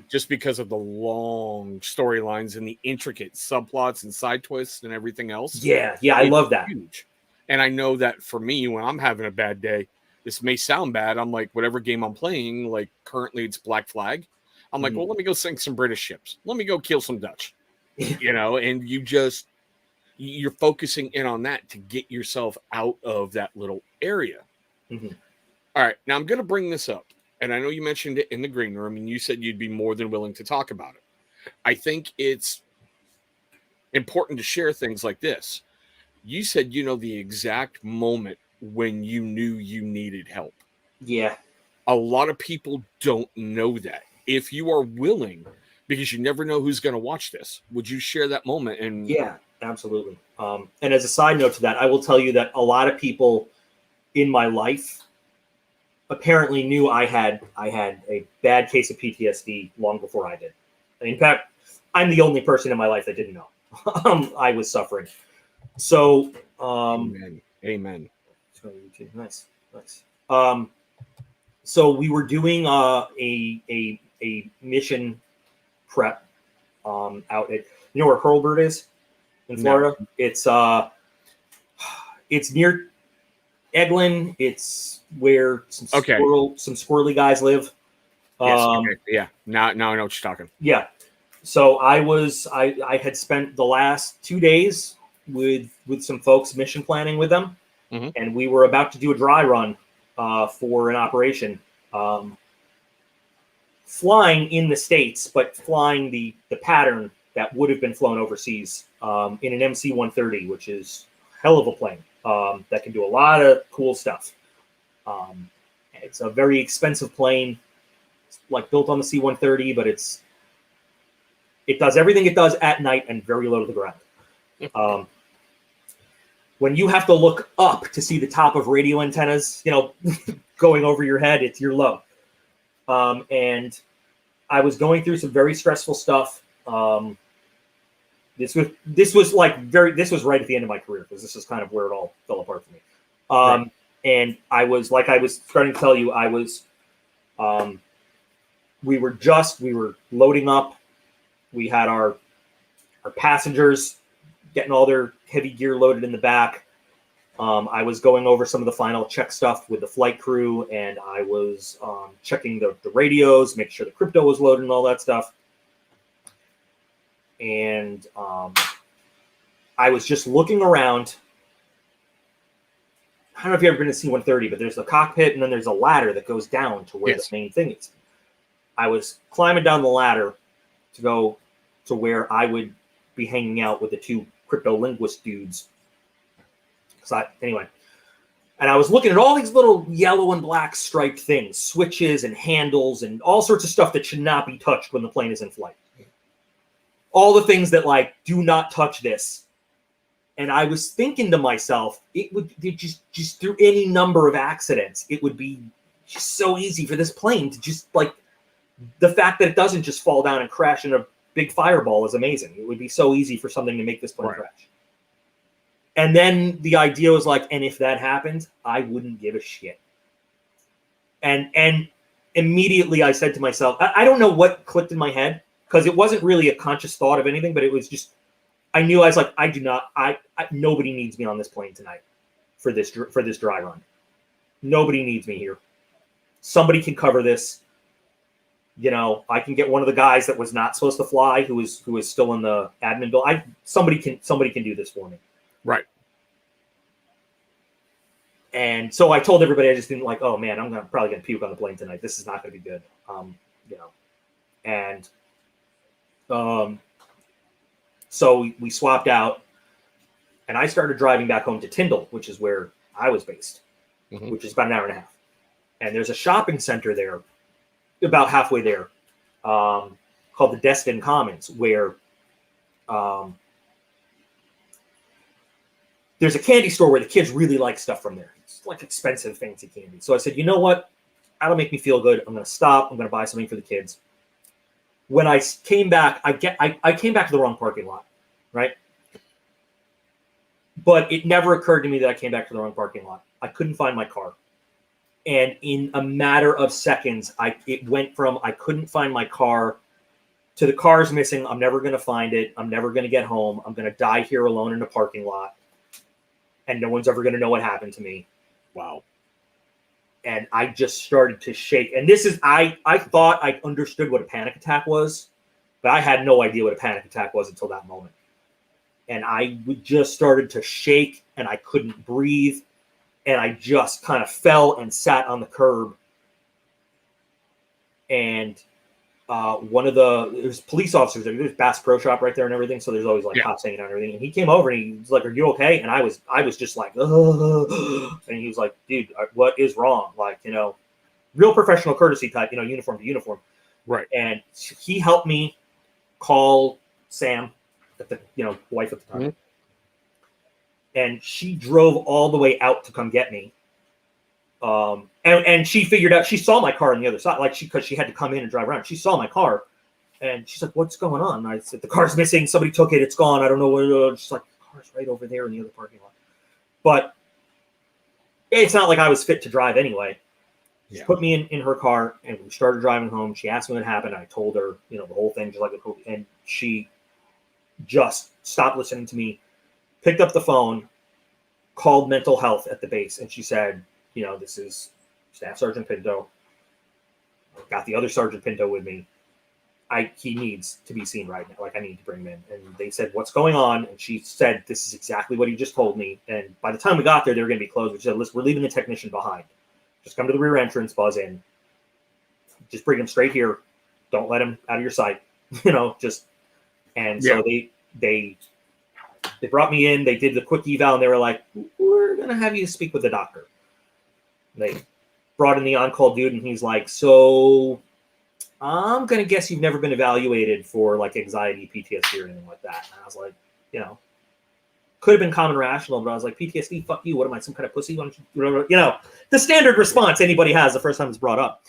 just because of the long storylines and the intricate subplots and side twists and everything else. Yeah, I love that. Huge. And I know that for me, when I'm having a bad day, this may sound bad. I'm like, whatever game I'm playing, like currently it's Black Flag. I'm like, well, let me go sink some British ships. Let me go kill some Dutch. And you're focusing in on that to get yourself out of that little area. All right, now I'm going to bring this up, and I know you mentioned it in the green room, and you said you'd be more than willing to talk about it. I think it's important to share things like this. You said the exact moment when you knew you needed help. Yeah. A lot of people don't know that. If you are willing, because you never know who's going to watch this, would you share that moment? And yeah, absolutely. And as a side note to that, I will tell you that a lot of people in my life apparently knew I had a bad case of PTSD long before I did. In fact, I'm the only person in my life that didn't know I was suffering. So, Amen. Nice. So we were doing a mission prep out at where Hurlburt is in Florida. No. It's near Eglin. It's where some squirrely guys live. Yes. Okay. Yeah. Now I know what you're talking. Yeah. So I had spent the last 2 days with some folks mission planning with them, and we were about to do a dry run for an operation, flying in the States, but flying the pattern that would have been flown overseas in an MC-130, which is hell of a plane that can do a lot of cool stuff. It's a very expensive plane, it's like built on the C-130, but it does everything it does at night and very low to the ground. When you have to look up to see the top of radio antennas, going over your head, you're low. And I was going through some very stressful stuff. This was right at the end of my career, because this is kind of where it all fell apart for me. Right. And I was starting to tell you, we were loading up. We had our passengers getting all their heavy gear loaded in the back. I was going over some of the final check stuff with the flight crew, and I was checking the radios, making sure the crypto was loaded and all that stuff. And I was just looking around. I don't know if you've ever been to C-130, but there's a cockpit, and then there's a ladder that goes down to where the main thing is. I was climbing down the ladder to go to where I would be hanging out with the two crypto linguist dudes. Anyway, and I was looking at all these little yellow and black striped things, switches and handles and all sorts of stuff that should not be touched when the plane is in flight. All the things that do not touch this. And I was thinking to myself, it would just through any number of accidents, it would be just so easy for this plane to just the fact that it doesn't just fall down and crash in a big fireball is amazing. It would be so easy for something to make this plane crash. And then the idea was and if that happened, I wouldn't give a shit. And immediately I said to myself, I don't know what clicked in my head, because it wasn't really a conscious thought of anything, but it was just, I knew I was nobody needs me on this plane tonight for this dry run. Nobody needs me here. Somebody can cover this. I can get one of the guys that was not supposed to fly, who is still in the admin building. Somebody can do this for me. Right. And so I told everybody, I just didn't oh man, I'm probably gonna puke on the plane tonight. This is not gonna be good. And so we swapped out, and I started driving back home to Tyndall, which is where I was based, which is about an hour and a half. And there's a shopping center there, about halfway there, called the Destin Commons, where there's a candy store where the kids really like stuff from there. It's expensive, fancy candy. So I said, you know what? That'll make me feel good. I'm going to stop. I'm going to buy something for the kids. when I came back, I came back to the wrong parking lot, right? But it never occurred to me that I came back to the wrong parking lot. I couldn't find my car. And in a matter of seconds, it went from I couldn't find my car to the car's missing. I'm never going to find it. I'm never going to get home. I'm going to die here alone in a parking lot. And no one's ever going to know what happened to me. Wow. And I just started to shake. And this is, I thought I understood what a panic attack was, but I had no idea what a panic attack was until that moment. And I just started to shake and I couldn't breathe. And I just kind of fell and sat on the curb. And it was police officers. There's Bass Pro Shop right there and everything. So there's always like cops hanging out and everything. And he came over and he was like, "Are you okay?" And I was just like, ugh. And he was like, "Dude, what is wrong?" Like, real professional courtesy type, uniform to uniform. Right. And he helped me call Sam, the wife at the time. Mm-hmm. And she drove all the way out to come get me. And she figured out, she saw my car on the other side, because she had to come in and drive around. She saw my car and she's like, "What's going on?" And I said, "The car's missing. Somebody took it. It's gone. I don't know what." She's like, "The car's right over there in the other parking lot." But it's not like I was fit to drive anyway. She put me in her car and we started driving home. She asked me what happened. I told her, the whole thing, just like, and she just stopped listening to me, picked up the phone, called mental health at the base. And she said, "This is Staff Sergeant Pinto. I've got the other Sergeant Pinto with me. He needs to be seen right now. Like, I need to bring him in." And they said, "What's going on?" And she said, "This is exactly what he just told me." And by the time we got there, they were going to be closed. She said, "Listen, we're leaving the technician behind. Just come to the rear entrance, buzz in. Just bring him straight here. Don't let him out of your sight." So they brought me in. They did the quick eval, and they were like, "We're going to have you speak with the doctor." They brought in the on-call dude, and he's like, "So I'm going to guess you've never been evaluated for like anxiety, PTSD, or anything like that." And I was like, could have been common rational, but I was like, "PTSD, fuck you. What am I, some kind of pussy?" The standard response anybody has the first time it's brought up.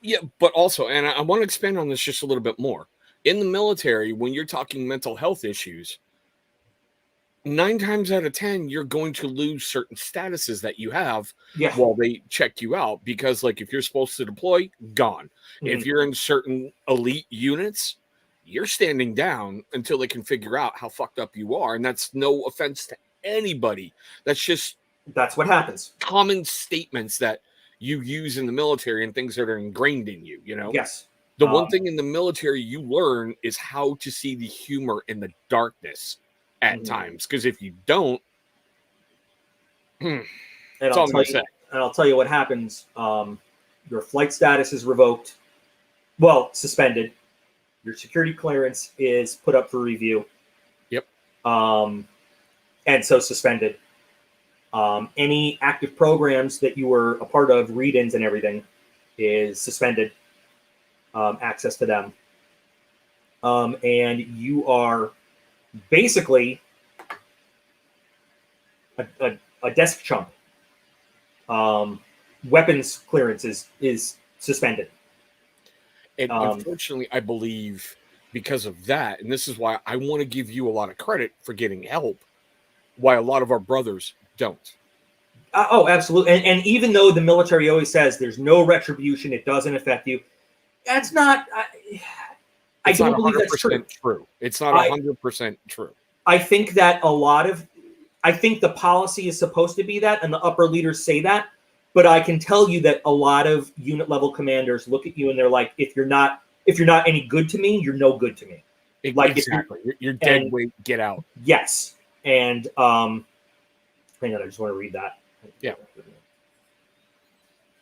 Yeah, but also, and I want to expand on this just a little bit more. In the military, when you're talking mental health issues, 9 times out of 10, you're going to lose certain statuses that you have while they check you out. Because, like, if you're supposed to deploy, gone. Mm-hmm. If you're in certain elite units, you're standing down until they can figure out how fucked up you are. And that's no offense to anybody. That's what happens. Common statements that you use in the military and things that are ingrained in you, Yes. The one thing in the military you learn is how to see the humor in the darkness at times, because if you don't, and I'll tell you what happens. Your flight status is revoked, suspended. Your security clearance is put up for review. Yep. And so suspended. Any active programs that you were a part of, read-ins and everything, is suspended. Access to them. And you are basically a desk chump. Weapons clearance is suspended. And unfortunately, I believe because of that, and this is why I want to give you a lot of credit for getting help, why a lot of our brothers don't. Oh, absolutely. And even though the military always says there's no retribution, it doesn't affect you, that's not... I don't believe that's true. It's not 100% true. I think that I think the policy is supposed to be that, and the upper leaders say that, but I can tell you that a lot of unit level commanders look at you and they're like, if you're not any good to me, you're no good to me. Exactly. You're dead weight, get out. Yes. And hang on, I just want to read that. Yeah.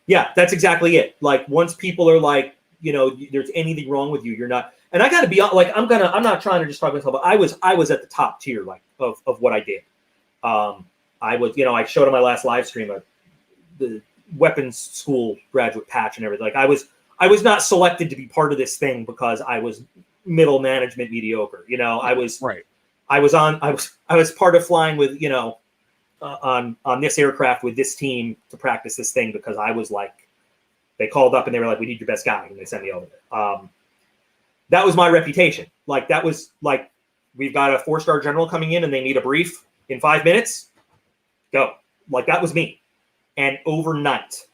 Yeah, that's exactly it. Like, once people are like, there's anything wrong with you, you're not. And I got to be like, I'm not trying to just talk myself, but I was at the top tier, like, of what I did. I was, I showed on my last live stream the weapons school graduate patch and everything. Like, I was not selected to be part of this thing because I was middle management mediocre. I was right. I was part of flying with, on this aircraft with this team to practice this thing because I was like, they called up and they were like, "We need your best guy," and they sent me over there. that was my reputation. Like, that was like, we've got a 4-star general coming in and they need a brief in 5 minutes. Go. Like, that was me. And overnight,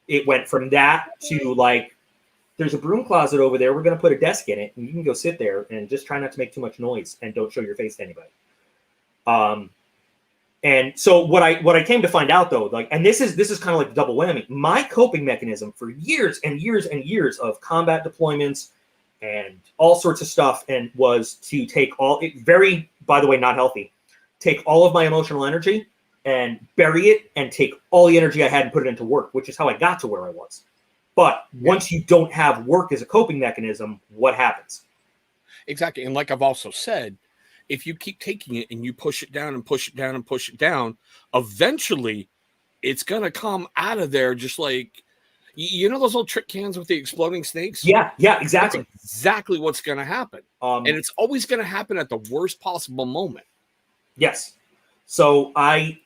it went from that to like, there's a broom closet over there. We're going to put a desk in it and you can go sit there and just try not to make too much noise and don't show your face to anybody. And so what I came to find out though, like, and this is kind of like the double whammy. My coping mechanism for years and years and years of combat deployments and all sorts of stuff, and was to take by the way, not healthy, take all of my emotional energy and bury it and take all the energy I had and put it into work, which is how I got to where I was. But once you don't have work as a coping mechanism, what happens? Exactly. And like I've also said, if you keep taking it and you push it down and push it down and push it down, eventually it's going to come out of there just like, you know those old trick cans with the exploding snakes? Yeah, exactly. That's exactly what's going to happen. And it's always going to happen at the worst possible moment. Yes. So my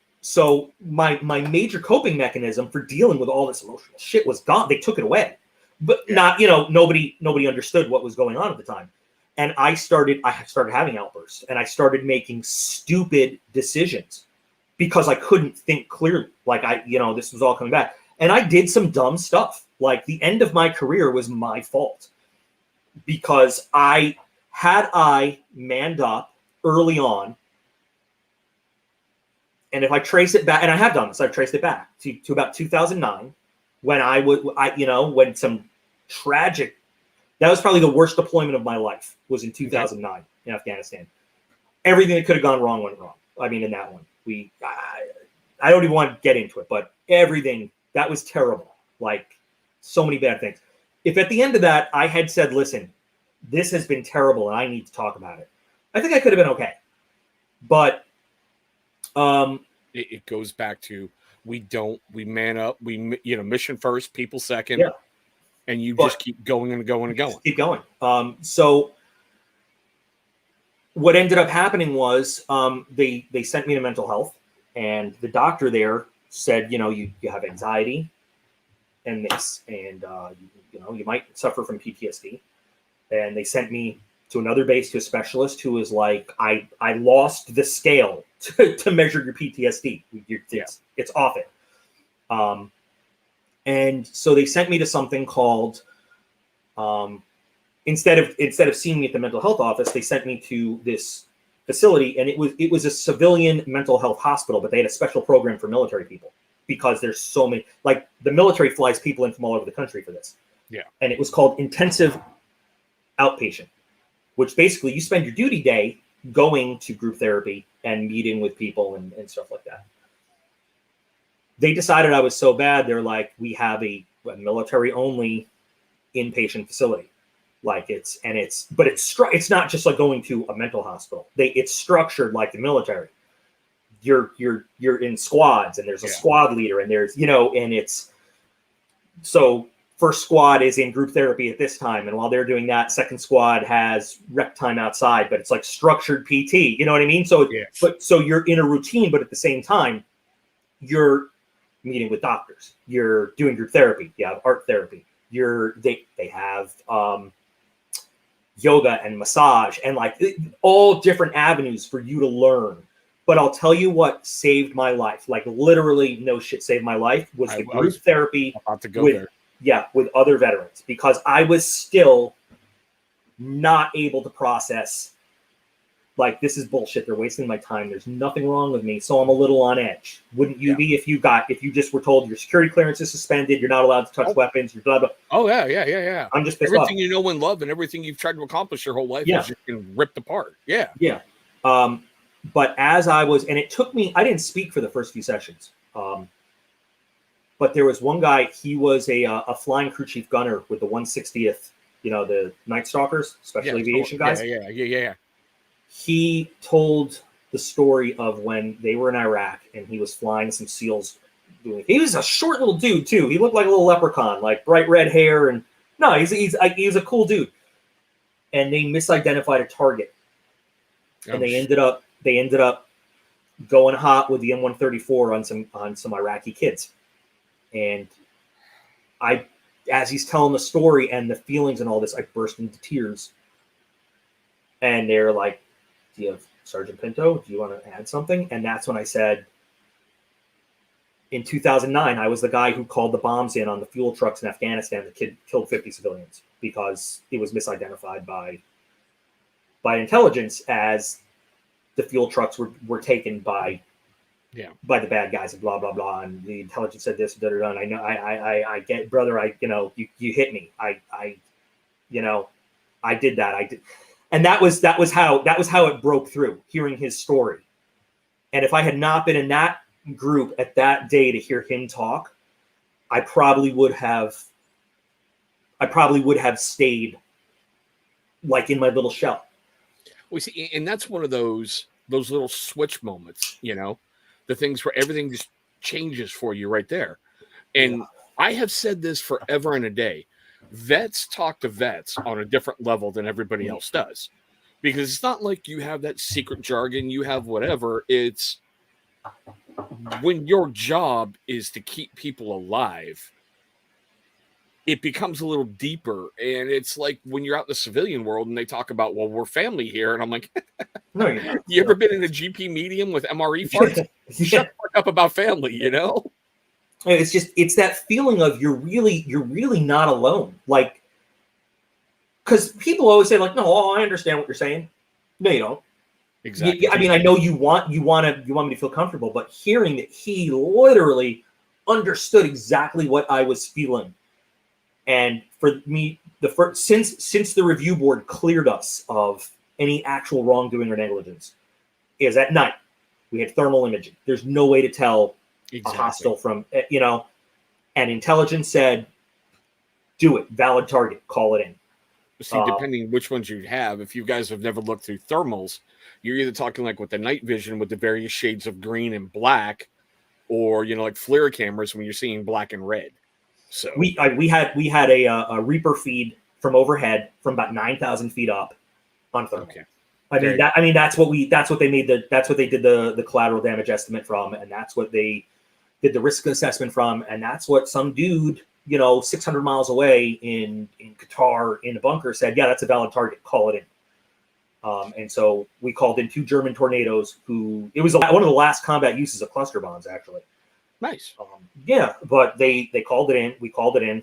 major coping mechanism for dealing with all this emotional shit was gone. They took it away. But nobody understood what was going on at the time. And I started having outbursts, and I started making stupid decisions because I couldn't think clearly. Like, this was all coming back. And I did some dumb stuff. Like, the end of my career was my fault because I manned up early on. And if I trace it back, and I have done this, I've traced it back to about 2009 when some tragic, that was probably the worst deployment of my life, was in 2009 in Afghanistan. Everything that could have gone wrong went wrong. I mean, in that one, I don't even want to get into it, but everything, that was terrible. Like, so many bad things. If at the end of that, I had said, listen, this has been terrible and I need to talk about it, I think I could have been okay. But it goes back to, we man up, mission first, people second. Yeah. And you just keep going and going and going. Keep going. So what ended up happening was they sent me to mental health, and the doctor there said, you have anxiety and this, and you might suffer from PTSD. And they sent me to another base to a specialist who was like, I lost the scale to measure your PTSD. It's off it. And so they sent me to something called, instead of seeing me at the mental health office, they sent me to this facility, and it was a civilian mental health hospital, but they had a special program for military people because there's so many, like, the military flies people in from all over the country for this. Yeah. And it was called intensive outpatient, which basically you spend your duty day going to group therapy and meeting with people and stuff like that. They decided I was so bad, they're like, we have a military only inpatient facility. Like, it's not just like going to a mental hospital. It's structured like the military. You're in squads, and there's a squad leader, and there's, and it's, so first squad is in group therapy at this time. And while they're doing that, second squad has rec time outside, but it's like structured PT, you know what I mean? So, so you're in a routine, but at the same time, you're meeting with doctors, you're doing group therapy, you have art therapy, they have yoga and massage and like all different avenues for you to learn. But I'll tell you what saved my life, like literally no shit saved my life, was the group therapy with other veterans, because I was still not able to process, like, this is bullshit. They're wasting my time. There's nothing wrong with me. So I'm a little on edge. Wouldn't you be if you just were told your security clearance is suspended, you're not allowed to touch weapons, you're blah, blah. Oh, yeah. I'm just pissed everything off. You know and love and everything you've tried to accomplish your whole life is just been ripped apart. Yeah. Yeah. But as I was, and it took me, I didn't speak for the first few sessions. But there was one guy, he was a flying crew chief gunner with the 160th, the Night Stalkers, special aviation guys. Yeah. He told the story of when they were in Iraq and he was flying some SEALs. He was a short little dude too. He looked like a little leprechaun, like bright red hair, and no, he's a cool dude. And they misidentified a target, and they ended up going hot with the M134 on some Iraqi kids. And as he's telling the story and the feelings and all this, I burst into tears. And they're like, do you have Sergeant Pinto? Do you want to add something? And that's when I said, in 2009, I was the guy who called the bombs in on the fuel trucks in Afghanistan that killed 50 civilians because it was misidentified by intelligence as the fuel trucks were taken by the bad guys and blah, blah, blah. And the intelligence said this, da, da, da. And I know, I get, brother, you hit me. I did that. I did. And that was how it broke through, hearing his story. And if I had not been in that group at that day to hear him talk, I probably would have stayed like in my little shell. We see, and that's one of those little switch moments, the things where everything just changes for you right there. And I have said this forever and a day. Vets talk to vets on a different level than everybody else does, because it's not like you have that secret jargon, you have whatever. It's when your job is to keep people alive, it becomes a little deeper. And it's like when you're out in the civilian world and they talk about, well, we're family here. And I'm like, no, you're not. You ever been in a GP medium with MRE farts? Shut the fuck up about family, It's that feeling of you're really not alone. Like, because people always say like, no, I understand what you're saying. No, you don't. Exactly. I mean, I know you want me to feel comfortable, but hearing that he literally understood exactly what I was feeling, and for me, since the review board cleared us of any actual wrongdoing or negligence, is at night we had thermal imaging. There's no way to tell a hostile from and intelligence said, do it, valid target, call it in. See, depending which ones you have, if you guys have never looked through thermals, you're either talking like with the night vision with the various shades of green and black, or like FLIR cameras when you're seeing black and red. So we had a Reaper feed from overhead from about 9,000 feet up on thermal. Okay. That's what they did the collateral damage estimate from, and that's what they did the risk assessment from, and that's what some dude 600 miles away in Qatar in a bunker said, yeah, that's a valid target, call it in. And so we called in 2 German tornadoes. It was one of the last combat uses of cluster bombs, actually. Nice. But they called it in. We called it in,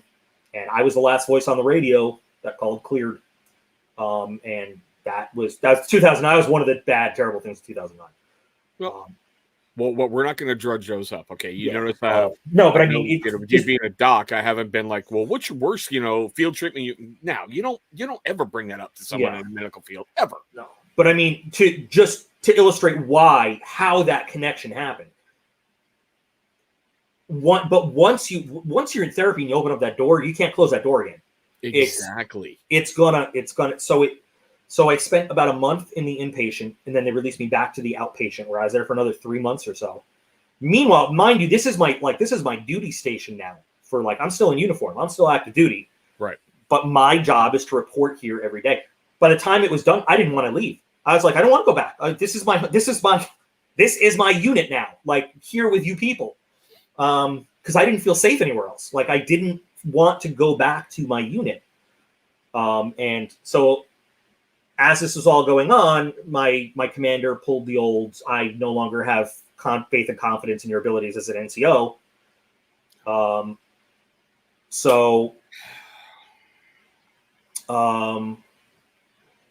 and I was the last voice on the radio that called cleared. And that was 2000. I was one of the bad, terrible things in 2009. Well, we're not going to drudge those up, okay? Notice no, but I mean, you being a doc, I haven't been like, well, what's your worst, field treatment? You don't ever bring that up to someone in the medical field, ever. No, but I mean, to illustrate how that connection happened. But once you're in therapy and you open up that door, you can't close that door again. Exactly. It's gonna. So I spent about a month in the inpatient, and then they released me back to the outpatient, where I was there for another 3 months or so. Meanwhile, mind you, this is my duty station now. I'm still in uniform. I'm still active duty. Right. But my job is to report here every day. By the time it was done, I didn't want to leave. I was like, I don't want to go back. This is my unit now. Like, here with you people, because I didn't feel safe anywhere else. Like, I didn't want to go back to my unit. And so, as this was all going on, my commander pulled the old, I no longer have faith and confidence in your abilities as an NCO.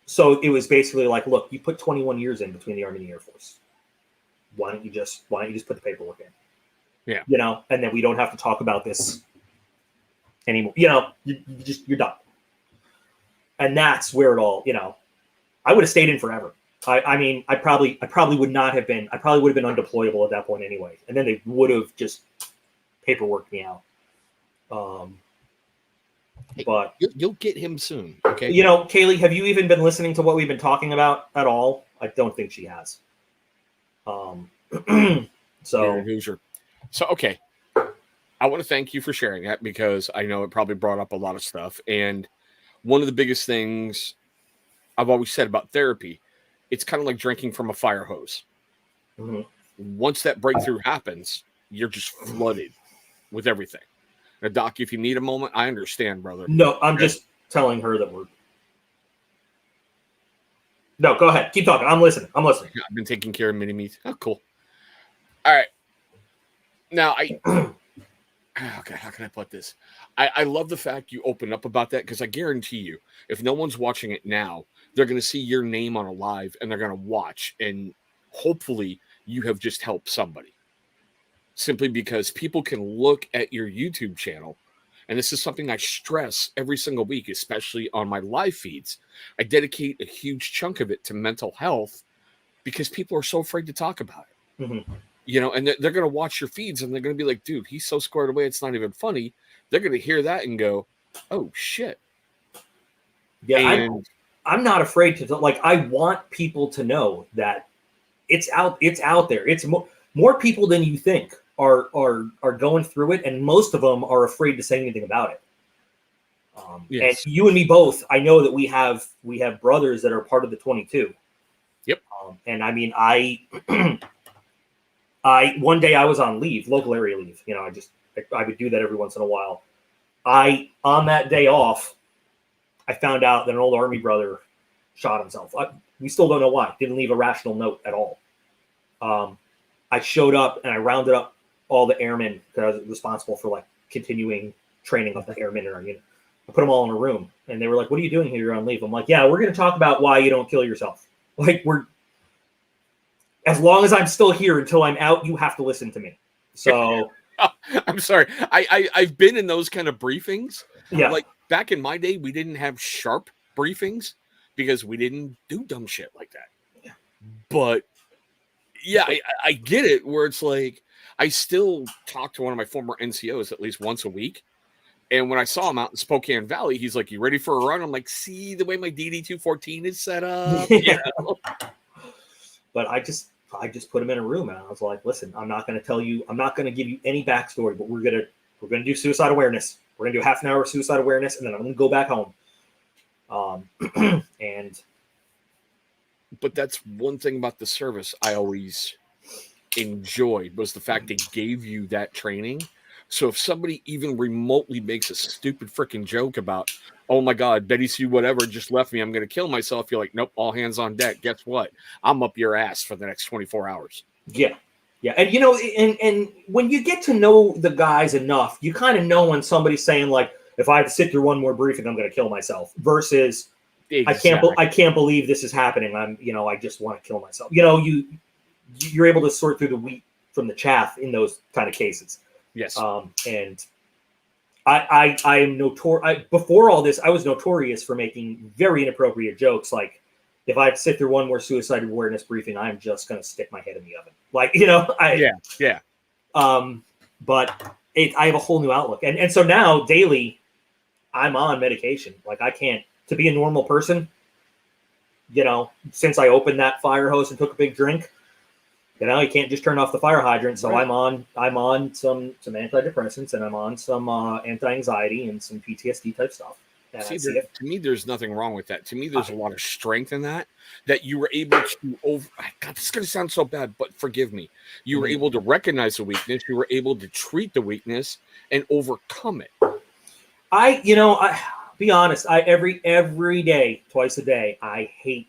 So it was basically like, look, you put 21 years in between the Army and the Air Force. Why don't you just put the paperwork in? Yeah. And then we don't have to talk about this anymore. You're done. And that's where it all, I would have stayed in forever. I probably would not have been. I probably would have been undeployable at that point anyway. And then they would have just paperworked me out. But you'll get him soon. Okay. Kaylee, have you even been listening to what we've been talking about at all? I don't think she has. So okay. I want to thank you for sharing that, because I know it probably brought up a lot of stuff. And one of the biggest things I've always said about therapy, it's kind of like drinking from a fire hose. Mm-hmm. Once that breakthrough happens, you're just flooded with everything. Now, Doc, if you need a moment, I understand, brother. No, I'm just telling her that we're. No, go ahead. Keep talking. I'm listening. I've been taking care of mini meat. Oh, cool. All right. Now, okay, how can I put this? I love the fact you opened up about that, because I guarantee you, if no one's watching it now, they're going to see your name on a live and they're going to watch, and hopefully you have just helped somebody. Simply because people can look at your YouTube channel, and this is something I stress every single week, especially on my live feeds. I dedicate a huge chunk of it to mental health because people are so afraid to talk about it. Mm-hmm. You know, and they're going to watch your feeds and they're going to be like, dude, he's so squared away, it's not even funny. They're going to hear that and go, oh, shit. Yeah, and I'm not afraid to, like, I want people to know that it's out there. It's more people than you think are going through it, and most of them are afraid to say anything about it. Yes. And you and me both, I know that we have brothers that are part of the 22. Yep. And I mean, I one day I was on leave, local area leave. You know, I would do that every once in a while. On that day off, I found out that an old Army brother shot himself. We still don't know why. Didn't leave a rational note at all. I showed up and I rounded up all the airmen, because I was responsible for like continuing training of the airmen in our unit. I put them all in a room and they were like, "What are you doing here? You're on leave." I'm like, "Yeah, we're going to talk about why you don't kill yourself. Like, as long as I'm still here until I'm out, you have to listen to me." So I'm sorry. I've been in those kind of briefings. yeah, Like back in my day, we didn't have sharp briefings because we didn't do dumb shit like that. Yeah. But yeah, I get it, where it's like, I still talk to one of my former NCOs at least once a week. And when I saw him out in Spokane Valley, he's like, "You ready for a run?" I'm like, "See the way my DD-214 is set up?" You know? But I just put him in a room and I was like, "Listen, I'm not going to tell you, I'm not going to give you any backstory, but we're going to do suicide awareness. We're going to do half an hour of suicide awareness, and then I'm going to go back home." But that's one thing about the service I always enjoyed, was the fact they gave you that training. So if somebody even remotely makes a stupid freaking joke about, "Oh my God, Betty Sue whatever just left me, I'm going to kill myself," you're like, "Nope, all hands on deck. Guess what? I'm up your ass for the next 24 hours. Yeah. Yeah. And, you know, and when you get to know the guys enough, you kind of know when somebody's saying, like, "If I have to sit through one more briefing, I'm going to kill myself," versus, Exactly. I can't believe this is happening. I just want to kill myself. You know, you're able to sort through the wheat from the chaff in those kind of cases. Yes. And I am notorious. Before all this, I was notorious for making very inappropriate jokes. Like, if I sit through one more suicide awareness briefing, I'm just going to stick my head in the oven. Like, you know, yeah. But I have a whole new outlook. And so now daily I'm on medication. Like, I can't, to be a normal person, you know, since I opened that fire hose and took a big drink, you know, you can't just turn off the fire hydrant. So right. I'm on some antidepressants, and I'm on some anti-anxiety and some PTSD type stuff. See, to me, there's nothing wrong with that. To me, there's a lot of strength in that you were able to God, this is going to sound so bad, but forgive me. You were able to recognize the weakness. You were able to treat the weakness and overcome it. I be honest. Every day, twice a day, I hate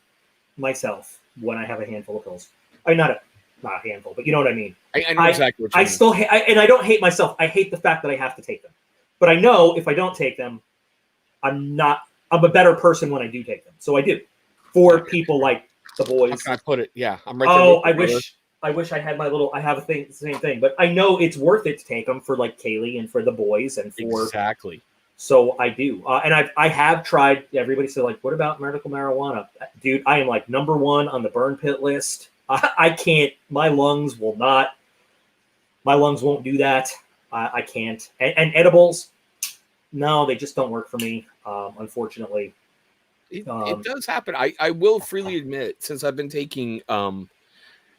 myself when I have a handful of pills. Not a handful, but you know what I mean. I know exactly what you mean. I still hate, and I don't hate myself. I hate the fact that I have to take them. But I know if I don't take them, I'm a better person when I do take them. So I do. For people like the boys. How can I put it? Yeah, I'm right there. I wish I had I have the same thing, but I know it's worth it to take them for like Kaylee and for the boys and for. Exactly. So I do. And I have tried, everybody said, like, "What about medical marijuana?" Dude, I am like number one on the burn pit list. I can't, my lungs won't do that. I can't. And edibles, no, they just don't work for me, unfortunately. It does happen. I will freely admit, since I've been taking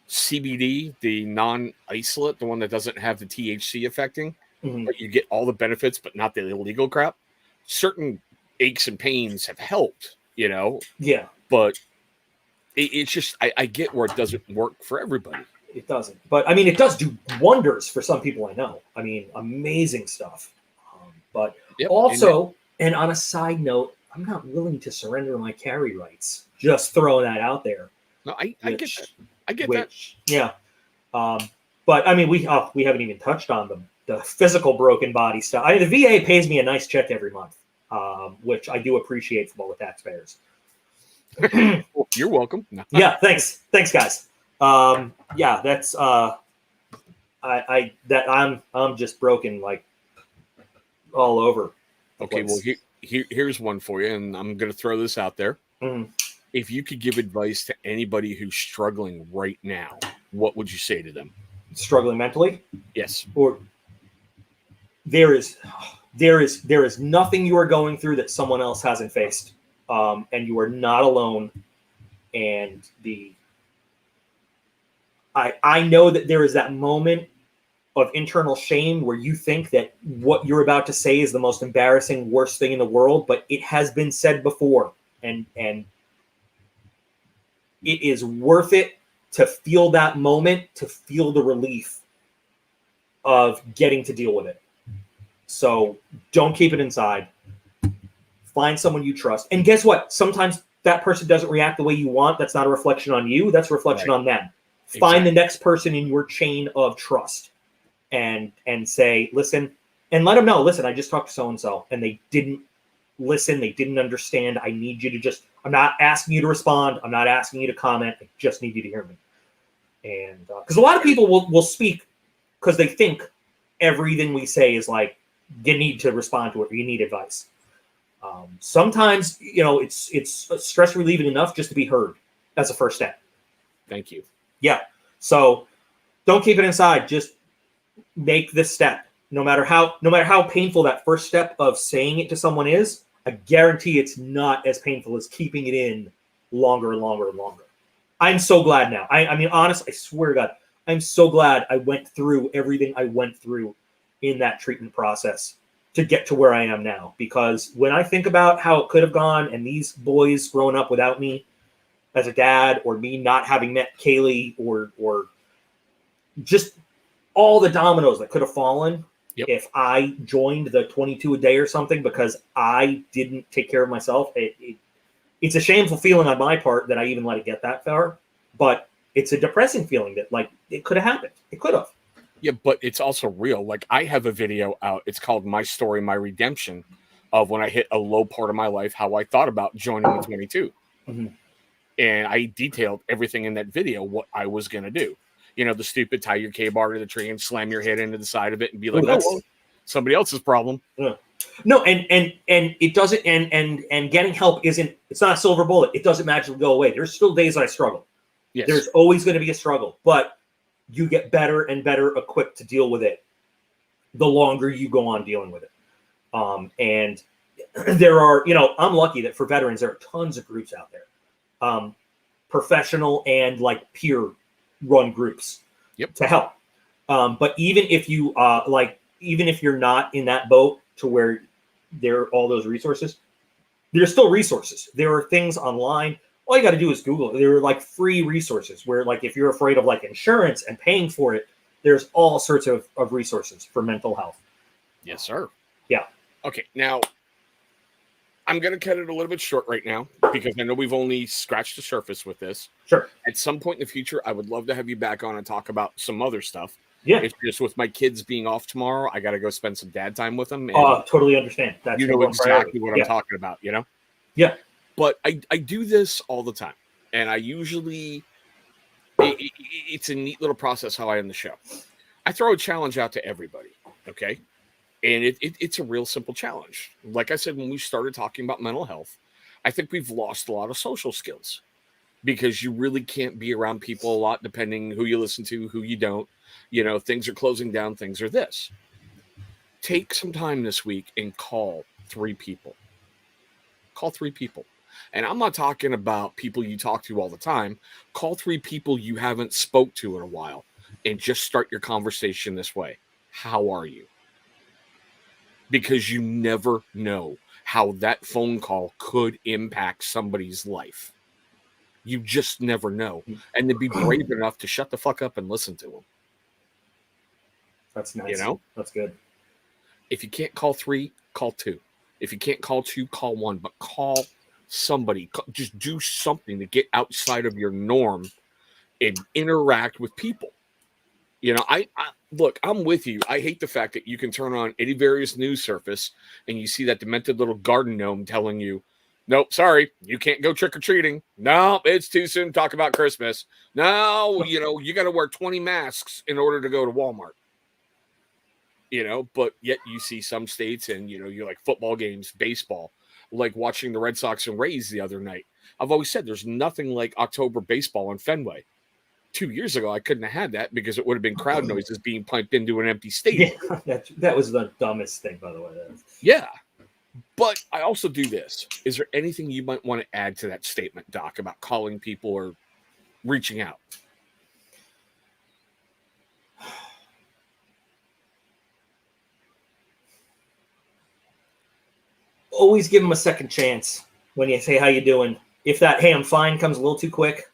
CBD, the non-isolate, the one that doesn't have the THC affecting, but you get all the benefits, but not the illegal crap, certain aches and pains have helped, you know? Yeah. But it's just, I get where it doesn't work for everybody. It doesn't. But, I mean, it does do wonders for some people I know. I mean, amazing stuff. But Yep. also, and on a side note, I'm not willing to surrender my carry rights. Just throwing that out there. No, I get that. I get Which, yeah. But I mean, we haven't even touched on the physical broken body stuff. The VA pays me a nice check every month, which I do appreciate from all the taxpayers. that. Well, you're welcome. Yeah, thanks, guys. Yeah, that's I'm just broken like all over. Okay, well here's one for you, and I'm going to throw this out there. Mhm. If you could give advice to anybody who's struggling right now, what would you say to them? Struggling mentally, Yes. or there is nothing you are going through that someone else hasn't faced, and you are not alone. And I know that there is that moment of internal shame where you think that what you're about to say is the most embarrassing, worst thing in the world, but it has been said before, and it is worth it to feel that moment, to feel the relief of getting to deal with it. So don't keep it inside. Find someone you trust. And guess what? Sometimes that person doesn't react the way you want. That's not a reflection on you. That's a reflection on them. Find the next person in your chain of trust and say, listen, and let them know, listen, I just talked to so-and-so and they didn't listen. They didn't understand. I need you to just, I'm not asking you to respond. I'm not asking you to comment. I just need you to hear me. And because a lot of people will speak because they think everything we say is like, you need to respond to it or you need advice. Sometimes, it's stress relieving enough just to be heard as a first step. Thank you. Yeah. So don't keep it inside. Just make this step. No matter how painful that first step of saying it to someone is, I guarantee it's not as painful as keeping it in longer and longer and longer. I'm so glad now. I mean, honestly, I swear to God, I'm so glad I went through everything I went through in that treatment process to get to where I am now. Because when I think about how it could have gone and these boys growing up without me as a dad, or me not having met Kaylee, or just all the dominoes that could have fallen if I joined the 22 a day or something because I didn't take care of myself. It's a shameful feeling on my part that I even let it get that far, but it's a depressing feeling that like it could have happened. It could have. Yeah, but it's also real. Like I have a video out. It's called My Story, My Redemption, of when I hit a low part of my life, how I thought about joining the 22. Mm-hmm. And I detailed everything in that video, what I was going to do. The stupid tie your K-bar to the tree and slam your head into the side of it and be like, well, somebody else's problem. Yeah. No, and it doesn't, and getting help it's not a silver bullet. It doesn't magically go away. There's still days I struggle. Yes. There's always going to be a struggle, but you get better and better equipped to deal with it the longer you go on dealing with it. And there are, I'm lucky that for veterans, there are tons of groups out there, professional and like peer run groups to help. But even if you, even if you're not in that boat to where there are all those resources, there's still resources. There are things online. All you got to do is Google it. There are like free resources where like if you're afraid of like insurance and paying for it, there's all sorts of resources for mental health. Yes, sir. Yeah. Okay. Now, I'm going to cut it a little bit short right now because I know we've only scratched the surface with this. Sure. At some point in the future, I would love to have you back on and talk about some other stuff. Yeah. It's just with my kids being off tomorrow, I got to go spend some dad time with them. Totally understand. That's exactly what I'm talking about, Yeah. But I do this all the time. And I usually, it's a neat little process how I end the show. I throw a challenge out to everybody, okay? And it's a real simple challenge. Like I said, when we started talking about mental health, I think we've lost a lot of social skills because you really can't be around people a lot depending who you listen to, who you don't. Things are closing down, things are this. Take some time this week and call 3 people. Call 3 people. And I'm not talking about people you talk to all the time. Call 3 people you haven't spoke to in a while and just start your conversation this way. How are you? Because you never know how that phone call could impact somebody's life. You just never know. And to be brave enough to shut the fuck up and listen to them. That's nice. You know? That's good. If you can't call 3, call 2. If you can't call 2, call 1, but call somebody. Just do something to get outside of your norm and interact with people. You know, I look, I'm with you. I hate the fact that you can turn on any various news surface and you see that demented little garden gnome telling you, nope, sorry, you can't go trick-or-treating. No, it's too soon to talk about Christmas. No, you know, you got to wear 20 masks in order to go to Walmart. You know, but yet you see some states and, you know, you're like football games, baseball, like watching the Red Sox and Rays the other night. I've always said there's nothing like October baseball in Fenway. 2 years ago, I couldn't have had that because it would have been crowd noises being piped into an empty stadium. Yeah, that was the dumbest thing, by the way. Yeah. But I also do this. Is there anything you might want to add to that statement, Doc, about calling people or reaching out? Always give them a second chance when you say, how you doing? If that, hey, I'm fine, comes a little too quick,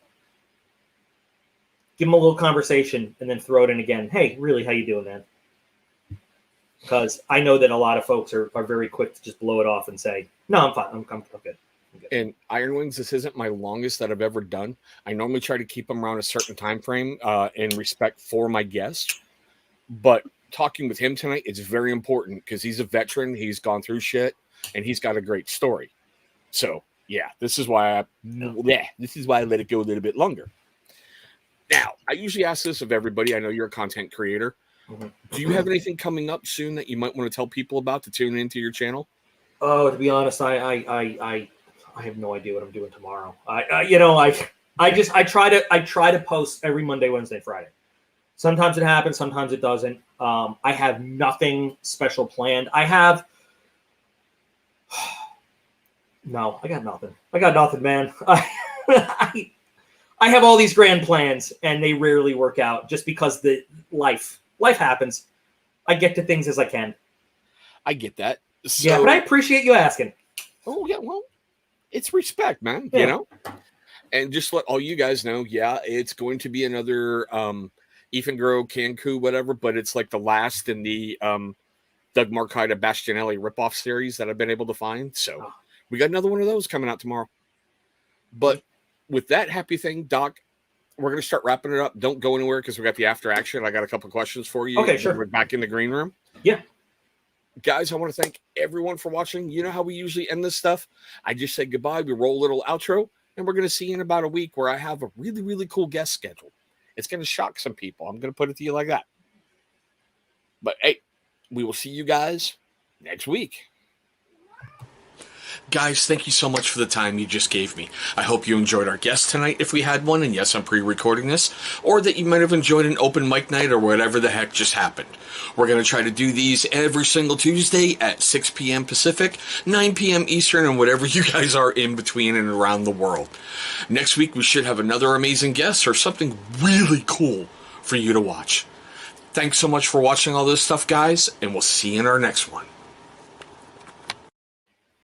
give them a little conversation and then throw it in again. Hey, really, how you doing, man? Because I know that a lot of folks are very quick to just blow it off and say, no, I'm fine. I'm good. I'm good. And Iron Wings, this isn't my longest that I've ever done. I normally try to keep them around a certain time frame in respect for my guest. But talking with him tonight, it's very important because he's a veteran. He's gone through shit. And he's got a great story. So, yeah, this is why I let it go a little bit longer. Now, I usually ask this of everybody. I know you're a content creator. Mm-hmm. Do you have anything coming up soon that you might want to tell people about to tune into your channel? Oh, to be honest, I have no idea what I'm doing tomorrow. I try to post every Monday, Wednesday, Friday. Sometimes it happens, sometimes it doesn't. I have nothing special planned. No, I got nothing, man. I have all these grand plans and they rarely work out just because the life happens. I get to things as I can. I get that. So, yeah, but I appreciate you asking. Oh, yeah, well, it's respect, man, yeah. You know? And just let all you guys know, yeah, it's going to be another Ethan Grow, Cancun, whatever, but it's like the last in the Doug Marcaida Bastianelli ripoff series that I've been able to find. So we got another one of those coming out tomorrow. But with that happy thing, Doc, we're going to start wrapping it up. Don't go anywhere because we got the after action. I got a couple of questions for you. Okay, sure. We're back in the green room. Yeah. Guys, I want to thank everyone for watching. You know how we usually end this stuff? I just say goodbye. We roll a little outro, and we're going to see you in about a week where I have a really, really cool guest scheduled. It's going to shock some people. I'm going to put it to you like that. But, hey, we will see you guys next week. Guys, thank you so much for the time you just gave me. I hope you enjoyed our guest tonight, if we had one, and yes, I'm pre-recording this, or that you might have enjoyed an open mic night or whatever the heck just happened. We're going to try to do these every single Tuesday at 6 p.m. Pacific, 9 p.m. Eastern, and whatever you guys are in between and around the world. Next week, we should have another amazing guest or something really cool for you to watch. Thanks so much for watching all this stuff, guys, and we'll see you in our next one.